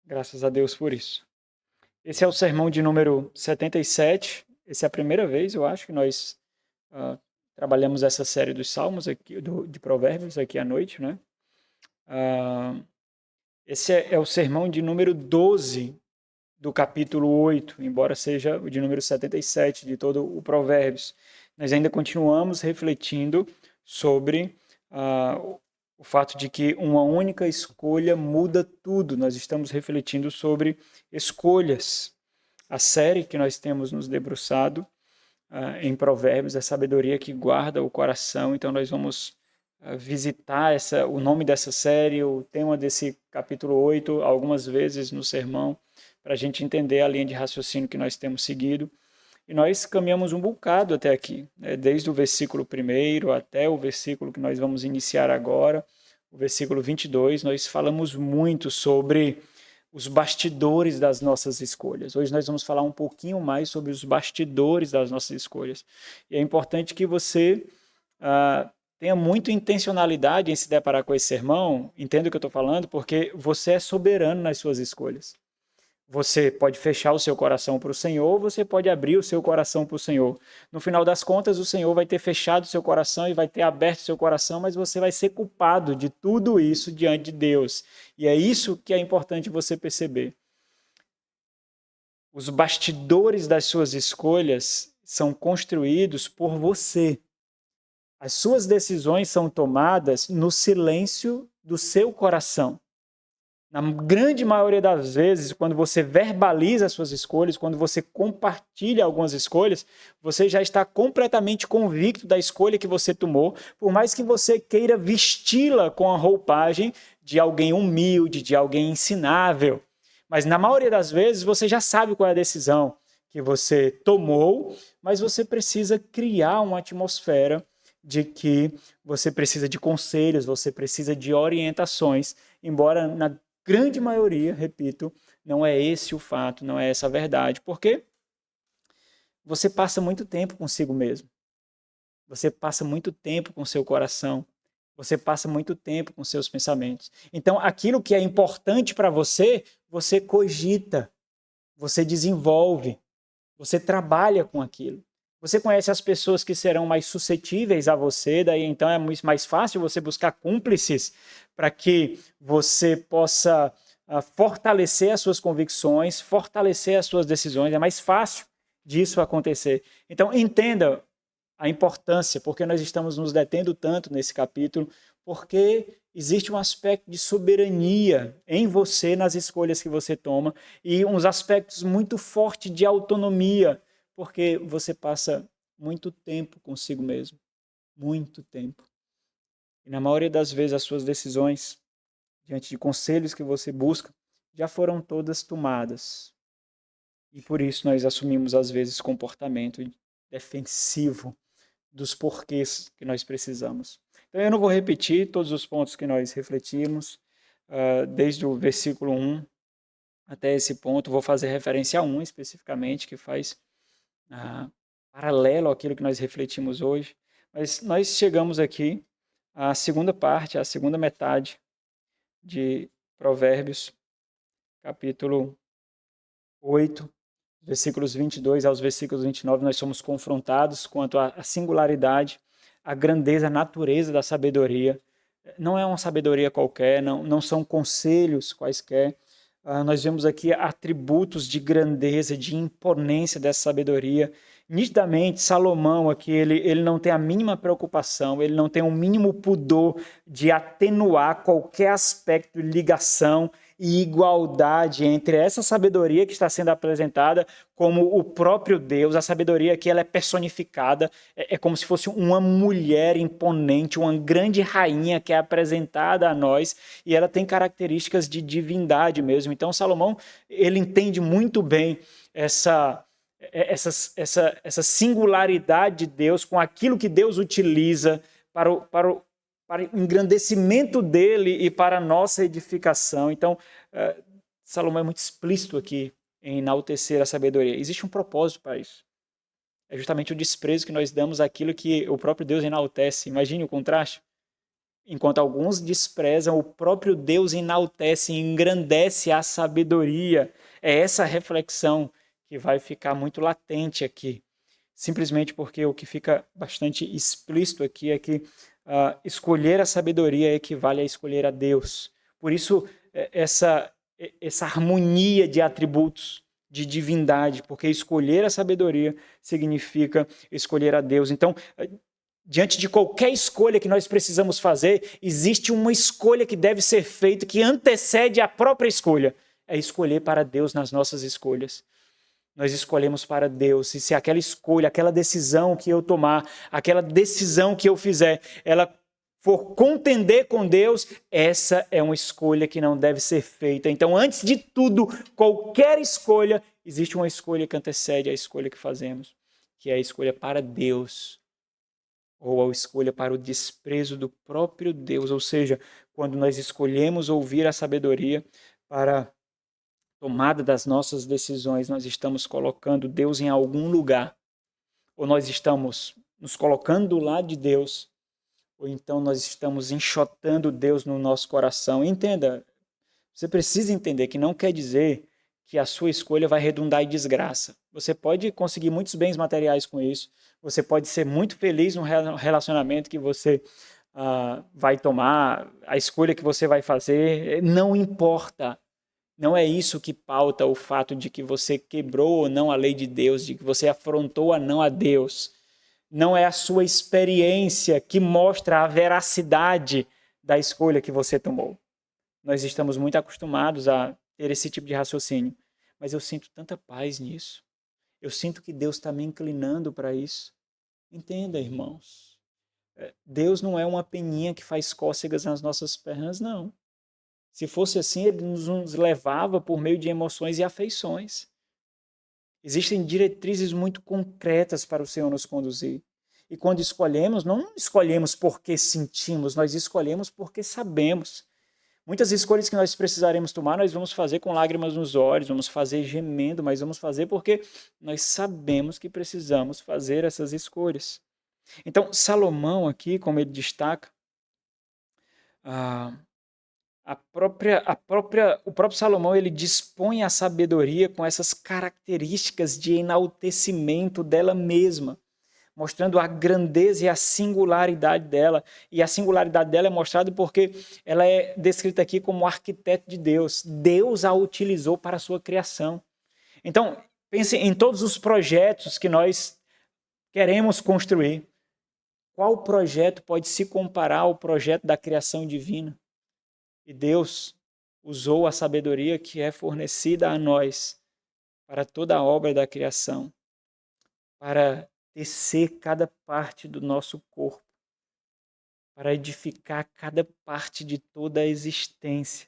Graças a Deus por isso. Esse é o sermão de número 77. Essa é a primeira vez, eu acho, que nós ah, trabalhamos essa série dos Salmos, aqui, de Provérbios, aqui à noite, né? Ah, esse é o sermão de número 12 do capítulo 8, embora seja o de número 77 de todo o Provérbios. Nós ainda continuamos refletindo sobre o fato de que uma única escolha muda tudo. Nós estamos refletindo sobre escolhas. A série que nós temos nos debruçado em Provérbios é sabedoria que guarda o coração. Então nós vamos visitar o nome dessa série, o tema desse capítulo 8, algumas vezes no sermão, para a gente entender a linha de raciocínio que nós temos seguido. E nós caminhamos um bocado até aqui, né? Desde o versículo 1 até o versículo que nós vamos iniciar agora, o versículo 22, nós falamos muito sobre os bastidores das nossas escolhas. Hoje nós vamos falar um pouquinho mais sobre os bastidores das nossas escolhas. E é importante que você tenha muita intencionalidade em se deparar com esse sermão, entenda o que eu estou falando, porque você é soberano nas suas escolhas. Você pode fechar o seu coração para o Senhor, ou você pode abrir o seu coração para o Senhor. No final das contas, o Senhor vai ter fechado o seu coração e vai ter aberto o seu coração, mas você vai ser culpado de tudo isso diante de Deus. E é isso que é importante você perceber. Os bastidores das suas escolhas são construídos por você. As suas decisões são tomadas no silêncio do seu coração. Na grande maioria das vezes, quando você verbaliza as suas escolhas, quando você compartilha algumas escolhas, você já está completamente convicto da escolha que você tomou, por mais que você queira vesti-la com a roupagem de alguém humilde, de alguém ensinável. Mas na maioria das vezes, você já sabe qual é a decisão que você tomou, mas você precisa criar uma atmosfera de que você precisa de conselhos, você precisa de orientações, embora na grande maioria, repito, não é esse o fato, não é essa a verdade, porque você passa muito tempo consigo mesmo, você passa muito tempo com seu coração, você passa muito tempo com seus pensamentos. Então, aquilo que é importante para você, você cogita, você desenvolve, você trabalha com aquilo. Você conhece as pessoas que serão mais suscetíveis a você, daí então é muito mais fácil você buscar cúmplices para que você possa fortalecer as suas convicções, fortalecer as suas decisões, é mais fácil disso acontecer. Então entenda a importância, porque nós estamos nos detendo tanto nesse capítulo, porque existe um aspecto de soberania em você, nas escolhas que você toma, e uns aspectos muito fortes de autonomia, porque você passa muito tempo consigo mesmo, muito tempo. E na maioria das vezes as suas decisões, diante de conselhos que você busca, já foram todas tomadas. E por isso nós assumimos às vezes comportamento defensivo dos porquês que nós precisamos. Então eu não vou repetir todos os pontos que nós refletimos, desde o versículo 1 até esse ponto, vou fazer referência a um especificamente, que faz paralelo àquilo que nós refletimos hoje. Mas nós chegamos aqui à segunda parte, à segunda metade de Provérbios, capítulo 8, versículos 22 aos versículos 29, nós somos confrontados quanto à singularidade, à grandeza, à natureza da sabedoria. Não é uma sabedoria qualquer, não são conselhos quaisquer. Nós vemos aqui atributos de grandeza, de imponência dessa sabedoria. Nitidamente, Salomão aqui, ele não tem a mínima preocupação, ele não tem o mínimo pudor de atenuar qualquer aspecto de ligação e igualdade entre essa sabedoria que está sendo apresentada como o próprio Deus. A sabedoria que ela é personificada, é como se fosse uma mulher imponente, uma grande rainha que é apresentada a nós, e ela tem características de divindade mesmo. Então Salomão, ele entende muito bem essa singularidade de Deus com aquilo que Deus utiliza para o engrandecimento dele e para a nossa edificação. Então, Salomão é muito explícito aqui em enaltecer a sabedoria. Existe um propósito para isso. É justamente o desprezo que nós damos àquilo que o próprio Deus enaltece. Imagine o contraste. enquanto alguns desprezam, o próprio Deus enaltece e engrandece a sabedoria. É essa reflexão que vai ficar muito latente aqui. Simplesmente porque o que fica bastante explícito aqui é que escolher a sabedoria equivale a escolher a Deus. Por isso, essa harmonia de atributos de divindade, porque escolher a sabedoria significa escolher a Deus. Então, diante de qualquer escolha que nós precisamos fazer, existe uma escolha que deve ser feita que antecede a própria escolha. É escolher para Deus nas nossas escolhas. Nós escolhemos para Deus. E se aquela escolha, aquela decisão que eu tomar, aquela decisão que eu fizer, ela for contender com Deus, essa é uma escolha que não deve ser feita. Então, antes de tudo, qualquer escolha, existe uma escolha que antecede a escolha que fazemos, que é a escolha para Deus, ou a escolha para o desprezo do próprio Deus. Ou seja, quando nós escolhemos ouvir a sabedoria para tomada das nossas decisões, nós estamos colocando Deus em algum lugar, ou nós estamos nos colocando do lado de Deus, ou então nós estamos enxotando Deus no nosso coração. Entenda, você precisa entender que não quer dizer que a sua escolha vai redundar em desgraça. Você pode conseguir muitos bens materiais com isso, você pode ser muito feliz no relacionamento que você vai tomar, a escolha que você vai fazer, não importa. Não é isso que pauta o fato de que você quebrou ou não a lei de Deus, de que você afrontou ou não a Deus. Não é a sua experiência que mostra a veracidade da escolha que você tomou. Nós estamos muito acostumados a ter esse tipo de raciocínio, mas eu sinto tanta paz nisso. Eu sinto que Deus está me inclinando para isso. Entenda, irmãos. Deus não é uma peninha que faz cócegas nas nossas pernas, não. Se fosse assim, ele nos levava por meio de emoções e afeições. Existem diretrizes muito concretas para o Senhor nos conduzir. E quando escolhemos, não escolhemos porque sentimos, nós escolhemos porque sabemos. Muitas escolhas que nós precisaremos tomar, nós vamos fazer com lágrimas nos olhos, vamos fazer gemendo, mas vamos fazer porque nós sabemos que precisamos fazer essas escolhas. Então, Salomão aqui, como ele destaca, o próprio Salomão, ele dispõe a sabedoria com essas características de enaltecimento dela mesma, mostrando a grandeza e a singularidade dela. E a singularidade dela é mostrada porque ela é descrita aqui como arquiteto de Deus. Deus a utilizou para a sua criação. Então, pense em todos os projetos que nós queremos construir. Qual projeto pode se comparar ao projeto da criação divina? E Deus usou a sabedoria que é fornecida a nós para toda a obra da criação, para tecer cada parte do nosso corpo, para edificar cada parte de toda a existência.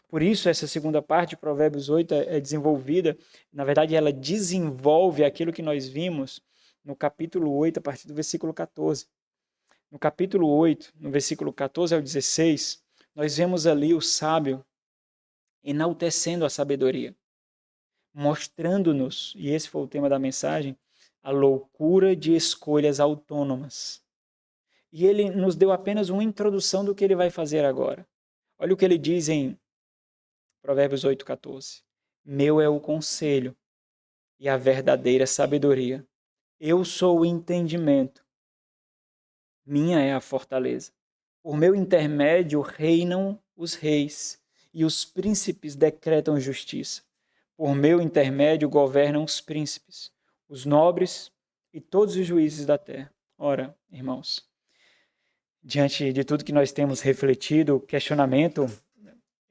Por isso, essa segunda parte de Provérbios 8 é desenvolvida, na verdade, ela desenvolve aquilo que nós vimos no capítulo 8, a partir do versículo 14. No capítulo 8, no versículo 14 ao 16, nós vemos ali o sábio enaltecendo a sabedoria, mostrando-nos, e esse foi o tema da mensagem, a loucura de escolhas autônomas. E ele nos deu apenas uma introdução do que ele vai fazer agora. Olha o que ele diz em Provérbios 8,14. Meu é o conselho e a verdadeira sabedoria. Eu sou o entendimento. Minha é a fortaleza. Por meu intermédio reinam os reis, e os príncipes decretam justiça. Por meu intermédio governam os príncipes, os nobres e todos os juízes da terra. Ora, irmãos, diante de tudo que nós temos refletido, questionamento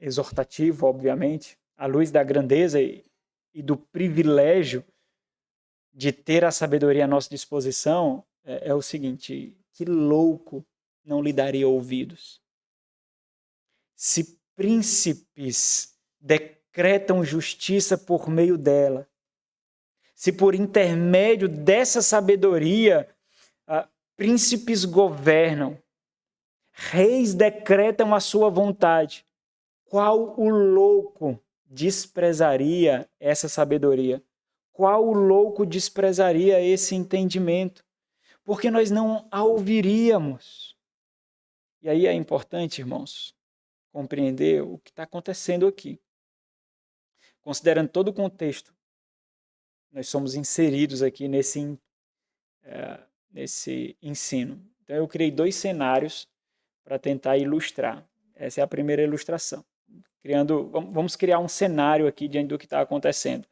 exortativo, obviamente, à luz da grandeza e do privilégio de ter a sabedoria à nossa disposição, é o seguinte: que louco não lhe daria ouvidos. Se príncipes decretam justiça por meio dela, se por intermédio dessa sabedoria príncipes governam, reis decretam a sua vontade, qual o louco desprezaria essa sabedoria? Qual o louco desprezaria esse entendimento? Porque nós não a ouviríamos. E aí é importante, irmãos, compreender o que está acontecendo aqui. Considerando todo o contexto, nós somos inseridos aqui nesse ensino. Então, eu criei 2 cenários para tentar ilustrar. Essa é a primeira ilustração. Vamos criar um cenário aqui diante do que está acontecendo.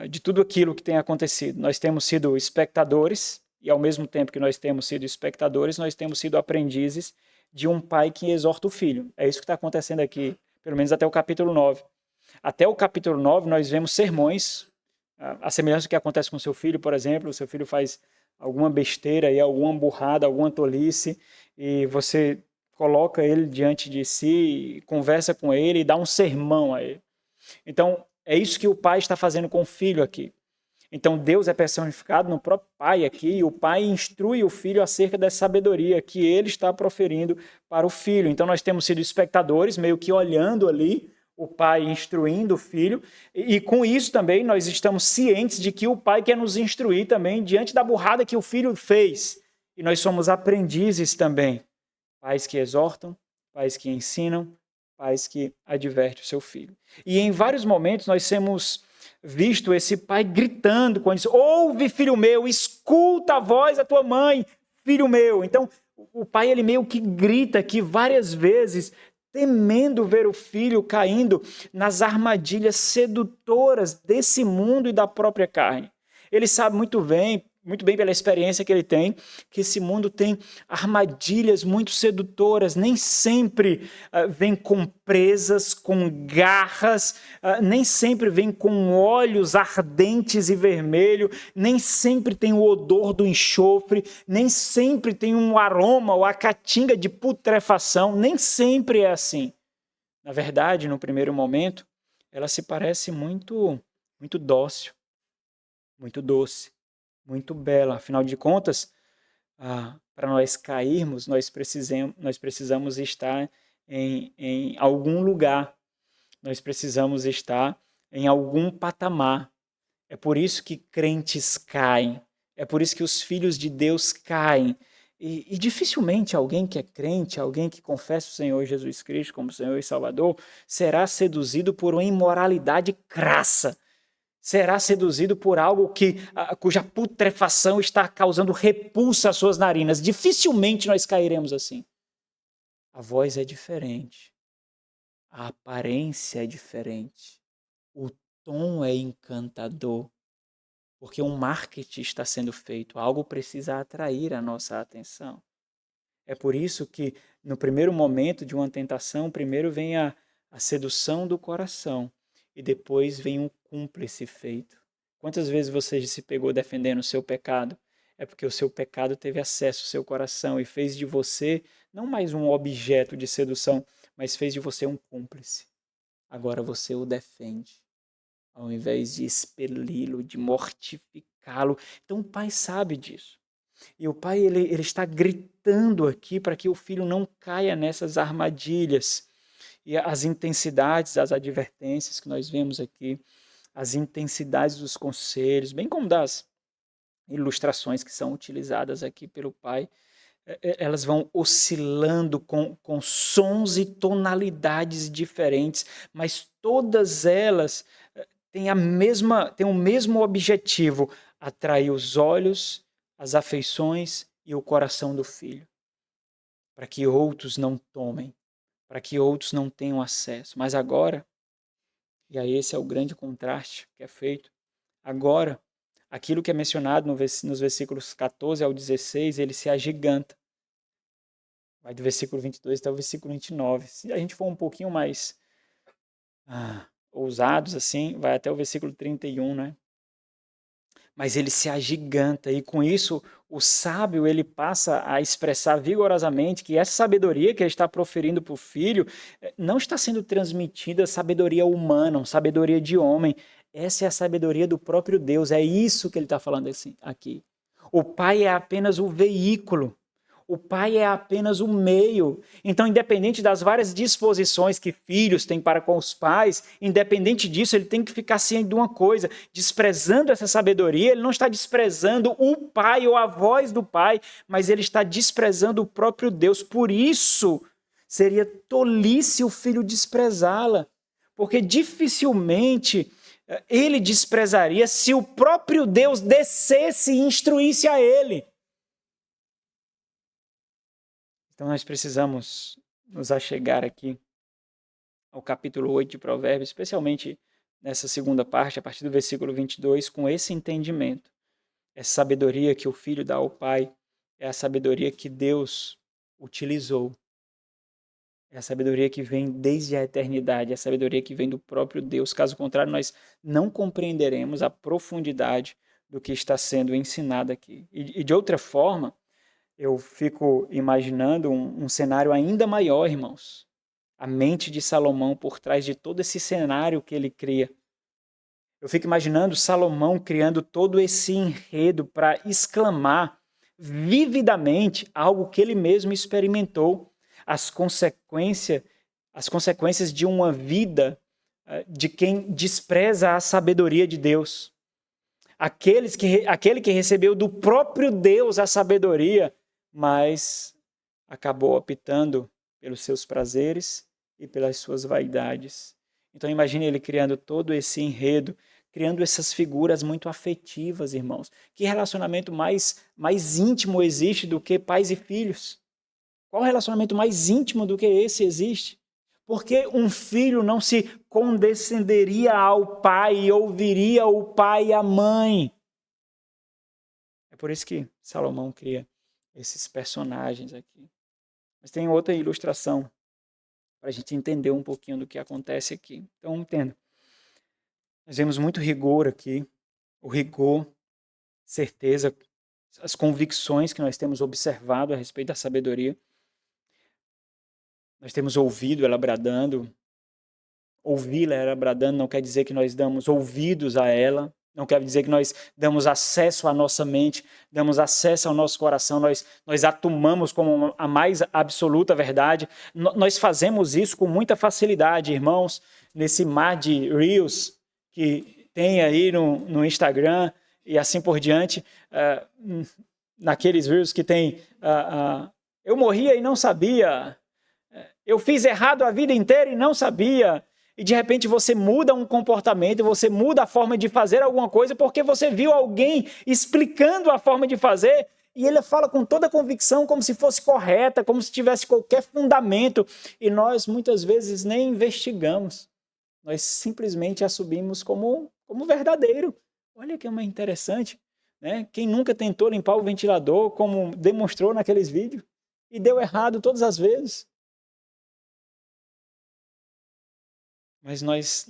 De tudo aquilo que tem acontecido. Nós temos sido espectadores, e ao mesmo tempo que nós temos sido espectadores, nós temos sido aprendizes de um pai que exorta o filho. É isso que está acontecendo aqui, pelo menos até o capítulo 9. Até o capítulo 9, nós vemos sermões, a semelhança do que acontece com o seu filho, por exemplo. O seu filho faz alguma besteira, alguma burrada, alguma tolice, e você coloca ele diante de si, conversa com ele e dá um sermão a ele. Então, é isso que o pai está fazendo com o filho aqui. Então, Deus é personificado no próprio pai aqui, e o pai instrui o filho acerca da sabedoria que ele está proferindo para o filho. Então, nós temos sido espectadores, meio que olhando ali o pai instruindo o filho, e com isso também nós estamos cientes de que o pai quer nos instruir também diante da burrada que o filho fez. E nós somos aprendizes também. Pais que exortam, pais que ensinam, pais que advertem o seu filho. E em vários momentos nós temos visto esse pai gritando quando diz: ouve, filho meu, escuta a voz da tua mãe, filho meu. Então, o pai ele meio que grita aqui várias vezes, temendo ver o filho caindo nas armadilhas sedutoras desse mundo e da própria carne. Ele sabe muito bem pela experiência que ele tem, que esse mundo tem armadilhas muito sedutoras, nem sempre vem com presas, com garras, nem sempre vem com olhos ardentes e vermelhos, nem sempre tem o odor do enxofre, nem sempre tem um aroma ou a catinga de putrefação, nem sempre é assim. Na verdade, no primeiro momento, ela se parece muito dócil, muito doce, muito bela. Afinal de contas, para nós cairmos, nós precisamos estar em algum lugar. Nós precisamos estar em algum patamar. É por isso que crentes caem. É por isso que os filhos de Deus caem. E dificilmente alguém que é crente, alguém que confessa o Senhor Jesus Cristo como Senhor e Salvador, será seduzido por uma imoralidade crassa. Será seduzido por algo cuja putrefação está causando repulsa às suas narinas. Dificilmente nós cairemos assim. A voz é diferente. A aparência é diferente. O tom é encantador. Porque um marketing está sendo feito. Algo precisa atrair a nossa atenção. É por isso que, no primeiro momento de uma tentação, primeiro vem a sedução do coração. E depois vem um cúmplice feito. Quantas vezes você se pegou defendendo o seu pecado? É porque o seu pecado teve acesso ao seu coração e fez de você não mais um objeto de sedução, mas fez de você um cúmplice. Agora você o defende, ao invés de expeli-lo, de mortificá-lo. Então o pai sabe disso. E o pai ele está gritando aqui para que o filho não caia nessas armadilhas. E as intensidades, as advertências que nós vemos aqui, as intensidades dos conselhos, bem como das ilustrações que são utilizadas aqui pelo pai, elas vão oscilando com sons e tonalidades diferentes, mas todas elas têm o mesmo objetivo: atrair os olhos, as afeições e o coração do filho, para que outros não tomem, para que outros não tenham acesso. Mas agora, e aí esse é o grande contraste que é feito, agora, aquilo que é mencionado nos versículos 14 ao 16, ele se agiganta. Vai do versículo 22 até o versículo 29. Se a gente for um pouquinho mais ousados, assim, vai até o versículo 31, né? Mas ele se agiganta, e com isso o sábio ele passa a expressar vigorosamente que essa sabedoria que ele está proferindo para o filho não está sendo transmitida sabedoria humana, sabedoria de homem. Essa é a sabedoria do próprio Deus, é isso que ele está falando assim, aqui. O pai é apenas o veículo. O pai é apenas o meio. Então, independente das várias disposições que filhos têm para com os pais, independente disso, ele tem que ficar ciente de uma coisa: desprezando essa sabedoria, ele não está desprezando o pai ou a voz do pai, mas ele está desprezando o próprio Deus. Por isso, seria tolice o filho desprezá-la, porque dificilmente ele desprezaria se o próprio Deus descesse e instruísse a ele. Então nós precisamos nos achegar aqui ao capítulo 8 de Provérbios, especialmente nessa segunda parte, a partir do versículo 22, com esse entendimento. Essa sabedoria que o filho dá ao pai é a sabedoria que Deus utilizou. É a sabedoria que vem desde a eternidade, é a sabedoria que vem do próprio Deus. Caso contrário, nós não compreenderemos a profundidade do que está sendo ensinado aqui. E de outra forma, eu fico imaginando um cenário ainda maior, irmãos. A mente de Salomão por trás de todo esse cenário que ele cria. Eu fico imaginando Salomão criando todo esse enredo para exclamar vividamente algo que ele mesmo experimentou, as consequências de uma vida de quem despreza a sabedoria de Deus. Aquele que recebeu do próprio Deus a sabedoria, mas acabou optando pelos seus prazeres e pelas suas vaidades. Então imagine ele criando todo esse enredo, criando essas figuras muito afetivas, irmãos. Que relacionamento mais íntimo existe do que pais e filhos? Qual relacionamento mais íntimo do que esse existe? Porque um filho não se condescenderia ao pai e ouviria o pai e a mãe. É por isso que Salomão cria esses personagens aqui. Mas tem outra ilustração para a gente entender um pouquinho do que acontece aqui. Então, entenda. Nós vemos muito rigor aqui. O rigor, certeza, as convicções que nós temos observado a respeito da sabedoria. Nós temos ouvido ela bradando. Ouvi-la ela bradando não quer dizer que nós damos ouvidos a ela. Não quer dizer que nós damos acesso à nossa mente, damos acesso ao nosso coração, nós a tomamos como a mais absoluta verdade. Nós fazemos isso com muita facilidade, irmãos, nesse mar de Reels que tem aí no Instagram e assim por diante, naqueles Reels que tem eu morria e não sabia, eu fiz errado a vida inteira e não sabia. E de repente você muda um comportamento, você muda a forma de fazer alguma coisa porque você viu alguém explicando a forma de fazer e ele fala com toda a convicção como se fosse correta, como se tivesse qualquer fundamento. E nós muitas vezes nem investigamos. Nós simplesmente assumimos como verdadeiro. Olha que é uma interessante, né? Quem nunca tentou limpar o ventilador como demonstrou naqueles vídeos e deu errado todas as vezes. Mas nós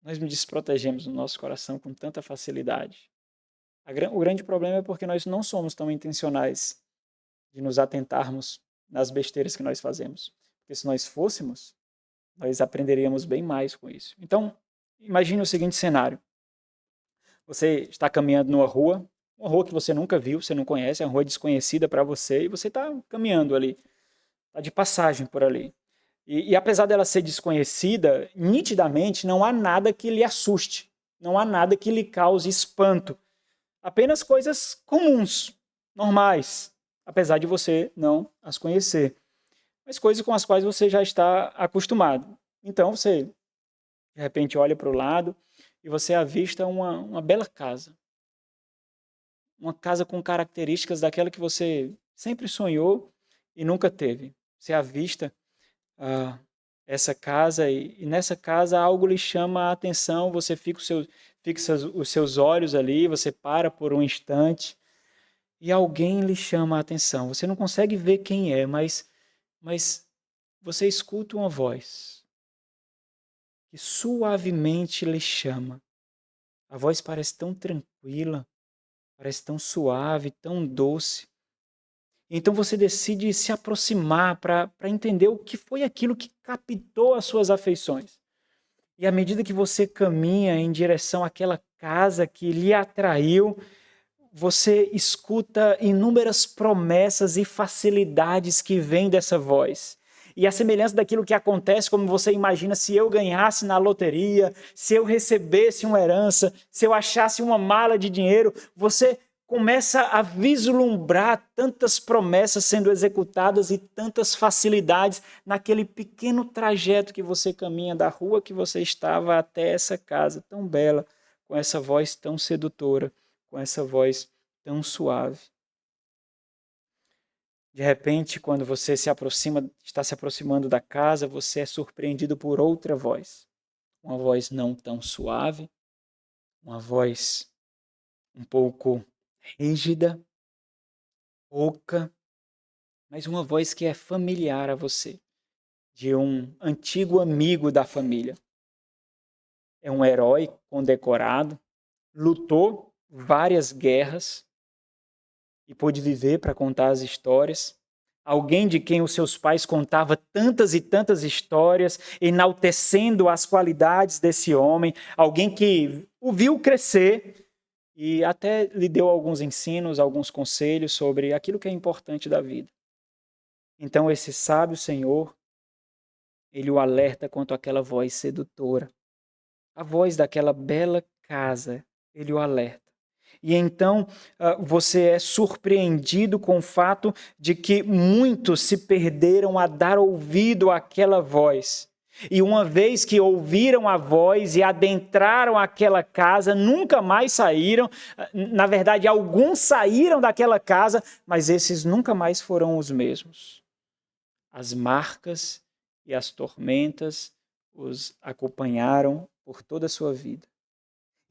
nos desprotegemos no nosso coração com tanta facilidade. O grande problema é porque nós não somos tão intencionais de nos atentarmos nas besteiras que nós fazemos. Porque se nós fôssemos, nós aprenderíamos bem mais com isso. Então, imagine o seguinte cenário. Você está caminhando numa rua, uma rua que você nunca viu, você não conhece, é uma rua desconhecida para você, e você está caminhando ali, está de passagem por ali. E apesar dela ser desconhecida, nitidamente não há nada que lhe assuste, não há nada que lhe cause espanto. Apenas coisas comuns, normais, apesar de você não as conhecer. Mas coisas com as quais você já está acostumado. Então você, de repente, olha para o lado e você avista uma bela casa. Uma casa com características daquela que você sempre sonhou e nunca teve. Você avista essa casa e nessa casa algo lhe chama a atenção, você fixa os seus olhos ali, você para por um instante e alguém lhe chama a atenção. Você não consegue ver quem é, mas você escuta uma voz que suavemente lhe chama. A voz parece tão tranquila, parece tão suave, tão doce. Então você decide se aproximar para entender o que foi aquilo que captou as suas afeições. E à medida que você caminha em direção àquela casa que lhe atraiu, você escuta inúmeras promessas e facilidades que vêm dessa voz. E a semelhança daquilo que acontece, como você imagina, se eu ganhasse na loteria, se eu recebesse uma herança, se eu achasse uma mala de dinheiro, você começa a vislumbrar tantas promessas sendo executadas e tantas facilidades naquele pequeno trajeto que você caminha da rua que você estava até essa casa tão bela, com essa voz tão sedutora, com essa voz tão suave. De repente, quando você está se aproximando da casa, você é surpreendido por outra voz. Uma voz não tão suave, uma voz um pouco rígida, rouca, mas uma voz que é familiar a você, de um antigo amigo da família. É um herói condecorado, lutou várias guerras e pôde viver para contar as histórias. Alguém de quem os seus pais contavam tantas e tantas histórias, enaltecendo as qualidades desse homem, alguém que o viu crescer e até lhe deu alguns ensinos, alguns conselhos sobre aquilo que é importante da vida. Então esse sábio Senhor, ele o alerta quanto àquela voz sedutora. A voz daquela bela casa, ele o alerta. E então você é surpreendido com o fato de que muitos se perderam a dar ouvido àquela voz. E uma vez que ouviram a voz e adentraram aquela casa, nunca mais saíram. Na verdade, alguns saíram daquela casa, mas esses nunca mais foram os mesmos. As marcas e as tormentas os acompanharam por toda a sua vida.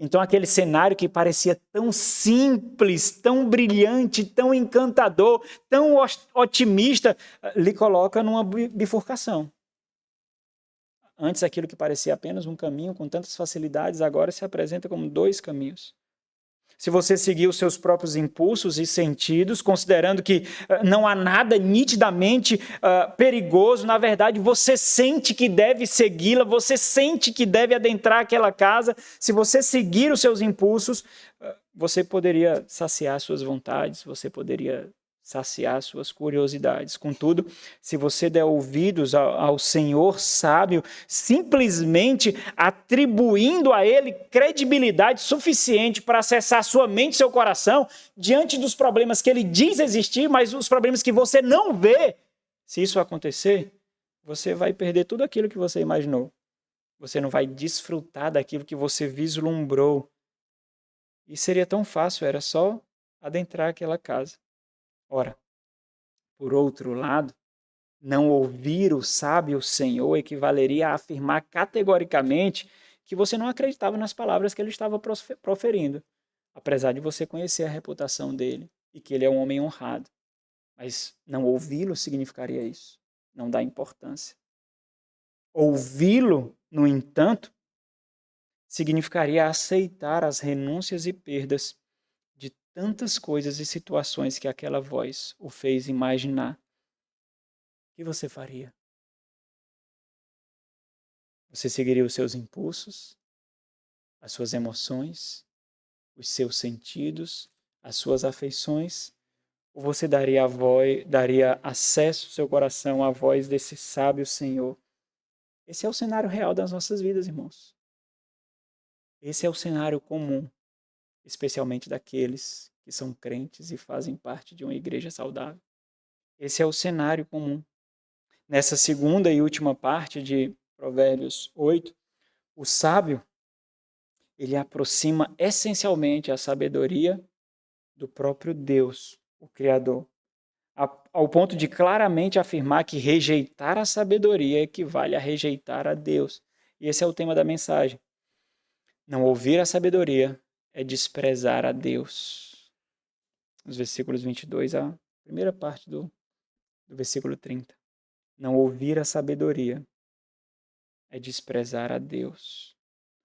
Então aquele cenário que parecia tão simples, tão brilhante, tão encantador, tão otimista, lhe coloca numa bifurcação. Antes aquilo que parecia apenas um caminho com tantas facilidades, agora se apresenta como dois caminhos. Se você seguir os seus próprios impulsos e sentidos, considerando que não há nada nitidamente perigoso, na verdade você sente que deve segui-la, você sente que deve adentrar aquela casa. Se você seguir os seus impulsos, você poderia saciar suas vontades, você poderia saciar suas curiosidades. Contudo, se você der ouvidos ao Senhor sábio, simplesmente atribuindo a Ele credibilidade suficiente para acessar sua mente e seu coração, diante dos problemas que Ele diz existir, mas os problemas que você não vê, se isso acontecer, você vai perder tudo aquilo que você imaginou. Você não vai desfrutar daquilo que você vislumbrou. E seria tão fácil, era só adentrar aquela casa. Ora, por outro lado, não ouvir o sábio Senhor equivaleria a afirmar categoricamente que você não acreditava nas palavras que ele estava proferindo, apesar de você conhecer a reputação dele e que ele é um homem honrado. Mas não ouvi-lo significaria isso, não dá importância. Ouvi-lo, no entanto, significaria aceitar as renúncias e perdas de tantas coisas e situações que aquela voz o fez imaginar. O que você faria? Você seguiria os seus impulsos, as suas emoções, os seus sentidos, as suas afeições? Ou você daria acesso ao seu coração à voz desse sábio Senhor? Esse é o cenário real das nossas vidas, irmãos. Esse é o cenário comum, especialmente daqueles que são crentes e fazem parte de uma igreja saudável. Esse é o cenário comum. Nessa segunda e última parte de Provérbios 8, o sábio, ele aproxima essencialmente a sabedoria do próprio Deus, o Criador, ao ponto de claramente afirmar que rejeitar a sabedoria equivale a rejeitar a Deus. E esse é o tema da mensagem. Não ouvir a sabedoria é desprezar a Deus. Os versículos 22, a primeira parte do versículo 30. Não ouvir a sabedoria é desprezar a Deus.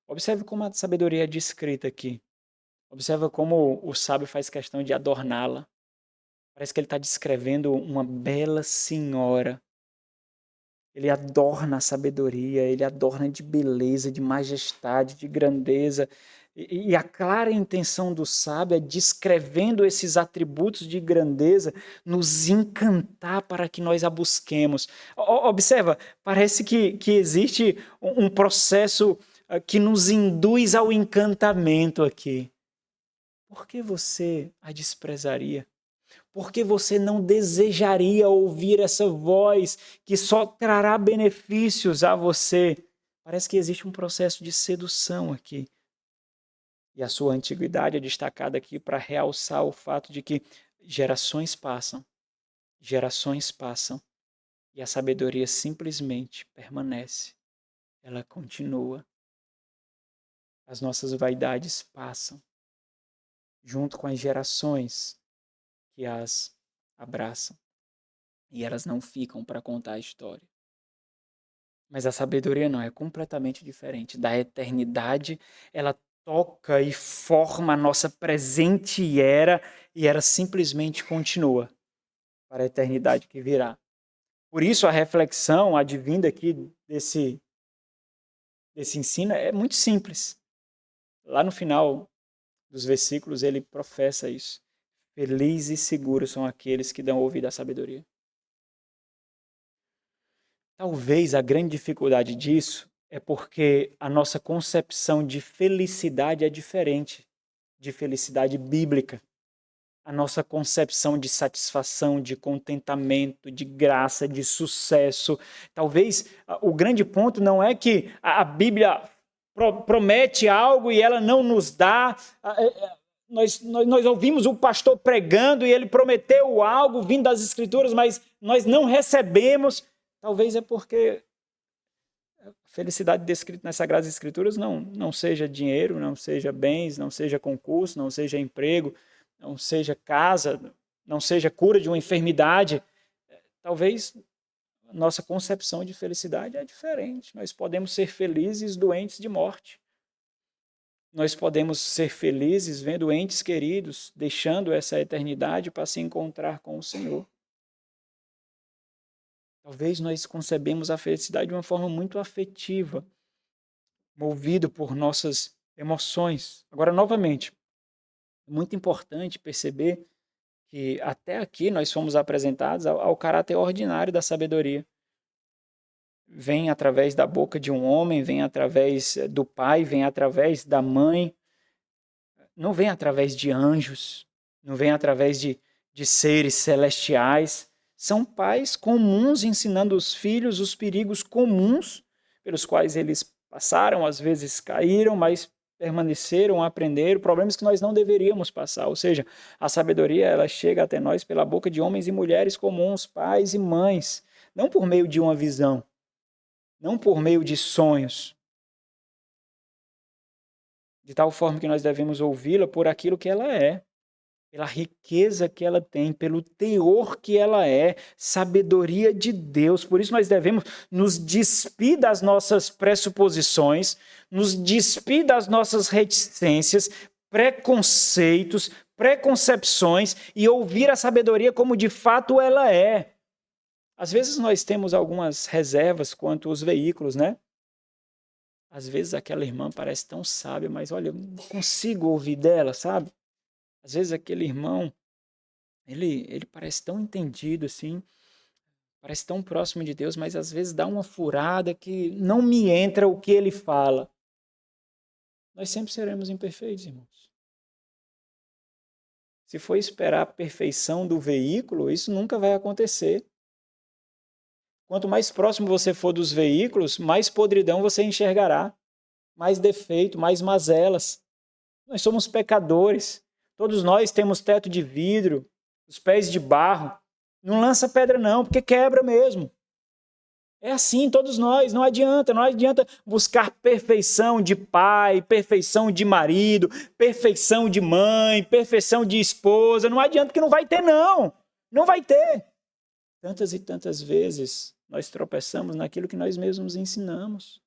Observe como a sabedoria é descrita aqui. Observe como o sábio faz questão de adorná-la. Parece que ele está descrevendo uma bela senhora. Ele adorna a sabedoria, ele adorna de beleza, de majestade, de grandeza. E a clara intenção do sábio é, descrevendo esses atributos de grandeza, nos encantar para que nós a busquemos. Observa, parece que existe um processo que nos induz ao encantamento aqui. Por que você a desprezaria? Por que você não desejaria ouvir essa voz que só trará benefícios a você? Parece que existe um processo de sedução aqui. E a sua antiguidade é destacada aqui para realçar o fato de que gerações passam, e a sabedoria simplesmente permanece. Ela continua. As nossas vaidades passam, junto com as gerações que as abraçam. E elas não ficam para contar a história. Mas a sabedoria não, é completamente diferente. Da eternidade, ela toca e forma a nossa presente era, e ela simplesmente continua para a eternidade que virá. Por isso a reflexão advinda aqui desse ensino é muito simples. Lá no final dos versículos ele professa isso. Felizes e seguros são aqueles que dão ouvido à sabedoria. Talvez a grande dificuldade disso é porque a nossa concepção de felicidade é diferente de felicidade bíblica. A nossa concepção de satisfação, de contentamento, de graça, de sucesso. Talvez o grande ponto não é que a Bíblia promete algo e ela não nos dá. Nós ouvimos o pastor pregando e ele prometeu algo vindo das Escrituras, mas nós não recebemos. Talvez é porque a felicidade descrita nas Sagradas Escrituras não seja dinheiro, não seja bens, não seja concurso, não seja emprego, não seja casa, não seja cura de uma enfermidade. Talvez nossa concepção de felicidade é diferente. Nós podemos ser felizes doentes de morte. Nós podemos ser felizes vendo entes queridos, deixando essa eternidade para se encontrar com o Senhor. Talvez nós concebemos a felicidade de uma forma muito afetiva, movido por nossas emoções. Agora, novamente, é muito importante perceber que até aqui nós fomos apresentados ao caráter ordinário da sabedoria. Vem através da boca de um homem, vem através do pai, vem através da mãe. Não vem através de anjos, não vem através de seres celestiais. São pais comuns ensinando os filhos os perigos comuns pelos quais eles passaram, às vezes caíram, mas permaneceram, aprenderam, problemas que nós não deveríamos passar. Ou seja, a sabedoria ela chega até nós pela boca de homens e mulheres comuns, pais e mães, não por meio de uma visão, não por meio de sonhos, de tal forma que nós devemos ouvi-la por aquilo que ela é, pela riqueza que ela tem, pelo teor que ela é, sabedoria de Deus. Por isso nós devemos nos despir das nossas pressuposições, nos despir das nossas reticências, preconceitos, preconcepções e ouvir a sabedoria como de fato ela é. Às vezes nós temos algumas reservas quanto aos veículos, né? Às vezes aquela irmã parece tão sábia, mas olha, eu não consigo ouvir dela, sabe? Às vezes aquele irmão, ele parece tão entendido assim, parece tão próximo de Deus, mas às vezes dá uma furada que não me entra o que ele fala. Nós sempre seremos imperfeitos, irmãos. Se for esperar a perfeição do veículo, isso nunca vai acontecer. Quanto mais próximo você for dos veículos, mais podridão você enxergará, mais defeito, mais mazelas. Nós somos pecadores. Todos nós temos teto de vidro, os pés de barro. Não lança pedra não, porque quebra mesmo. É assim, todos nós, não adianta buscar perfeição de pai, perfeição de marido, perfeição de mãe, perfeição de esposa. Não adianta que não vai ter não, não vai ter. Tantas e tantas vezes nós tropeçamos naquilo que nós mesmos ensinamos.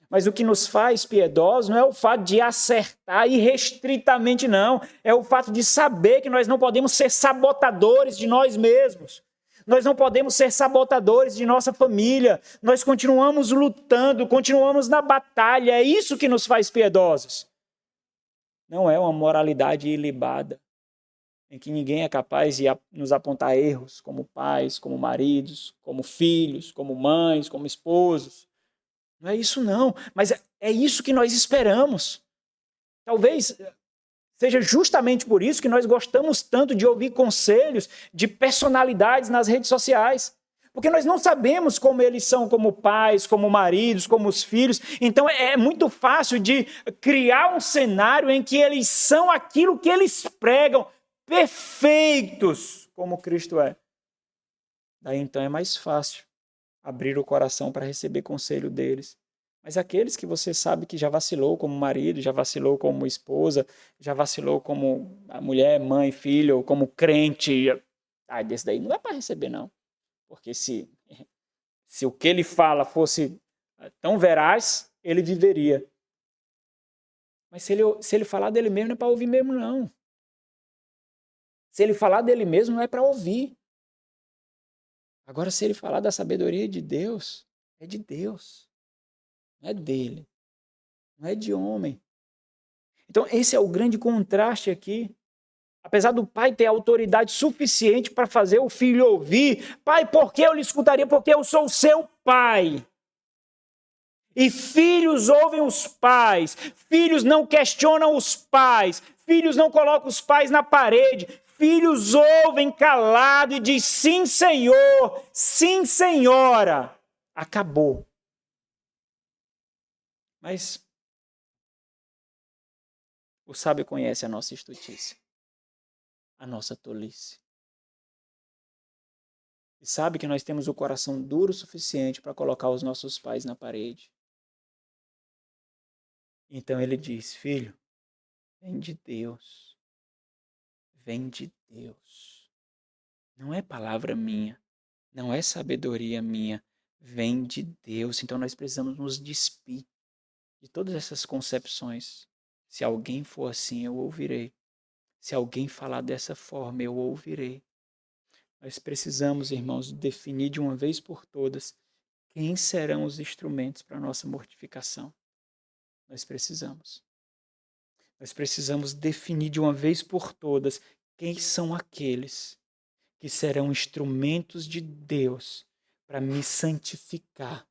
Mas o que nos faz piedosos não é o fato de acertar irrestritamente, não. É o fato de saber que nós não podemos ser sabotadores de nós mesmos. Nós não podemos ser sabotadores de nossa família. Nós continuamos lutando, continuamos na batalha. É isso que nos faz piedosos. Não é uma moralidade ilibada, em que ninguém é capaz de nos apontar erros, como pais, como maridos, como filhos, como mães, como esposos. Não é isso não, mas é isso que nós esperamos. Talvez seja justamente por isso que nós gostamos tanto de ouvir conselhos de personalidades nas redes sociais. Porque nós não sabemos como eles são como pais, como maridos, como os filhos. Então é muito fácil de criar um cenário em que eles são aquilo que eles pregam, perfeitos, como Cristo é. Daí então é mais fácil abrir o coração para receber conselho deles. Mas aqueles que você sabe que já vacilou como marido, já vacilou como esposa, já vacilou como mulher, mãe, filho, como crente, desse daí não dá para receber não. Porque se o que ele fala fosse tão veraz, ele viveria. Mas se ele falar dele mesmo, não é para ouvir mesmo não. Se ele falar dele mesmo, não é para ouvir. Agora, se ele falar da sabedoria de Deus, é de Deus. Não é dele. Não é de homem. Então, esse é o grande contraste aqui. Apesar do pai ter autoridade suficiente para fazer o filho ouvir, pai, por que eu lhe escutaria? Porque eu sou seu pai. E filhos ouvem os pais. Filhos não questionam os pais. Filhos não colocam os pais na parede. Filhos ouvem calado e diz sim, Senhor, sim, Senhora. Acabou. Mas o sábio conhece a nossa estultícia, a nossa tolice. E sabe que nós temos o coração duro o suficiente para colocar os nossos pais na parede. Então ele diz, filho, vem de Deus. Vem de Deus. Não é palavra minha, não é sabedoria minha, vem de Deus. Então nós precisamos nos despir de todas essas concepções. Se alguém for assim, eu ouvirei. Se alguém falar dessa forma, eu ouvirei. Nós precisamos, irmãos, definir de uma vez por todas quem serão os instrumentos para a nossa mortificação. Nós precisamos. Nós precisamos definir de uma vez por todas quem são aqueles que serão instrumentos de Deus para me santificar,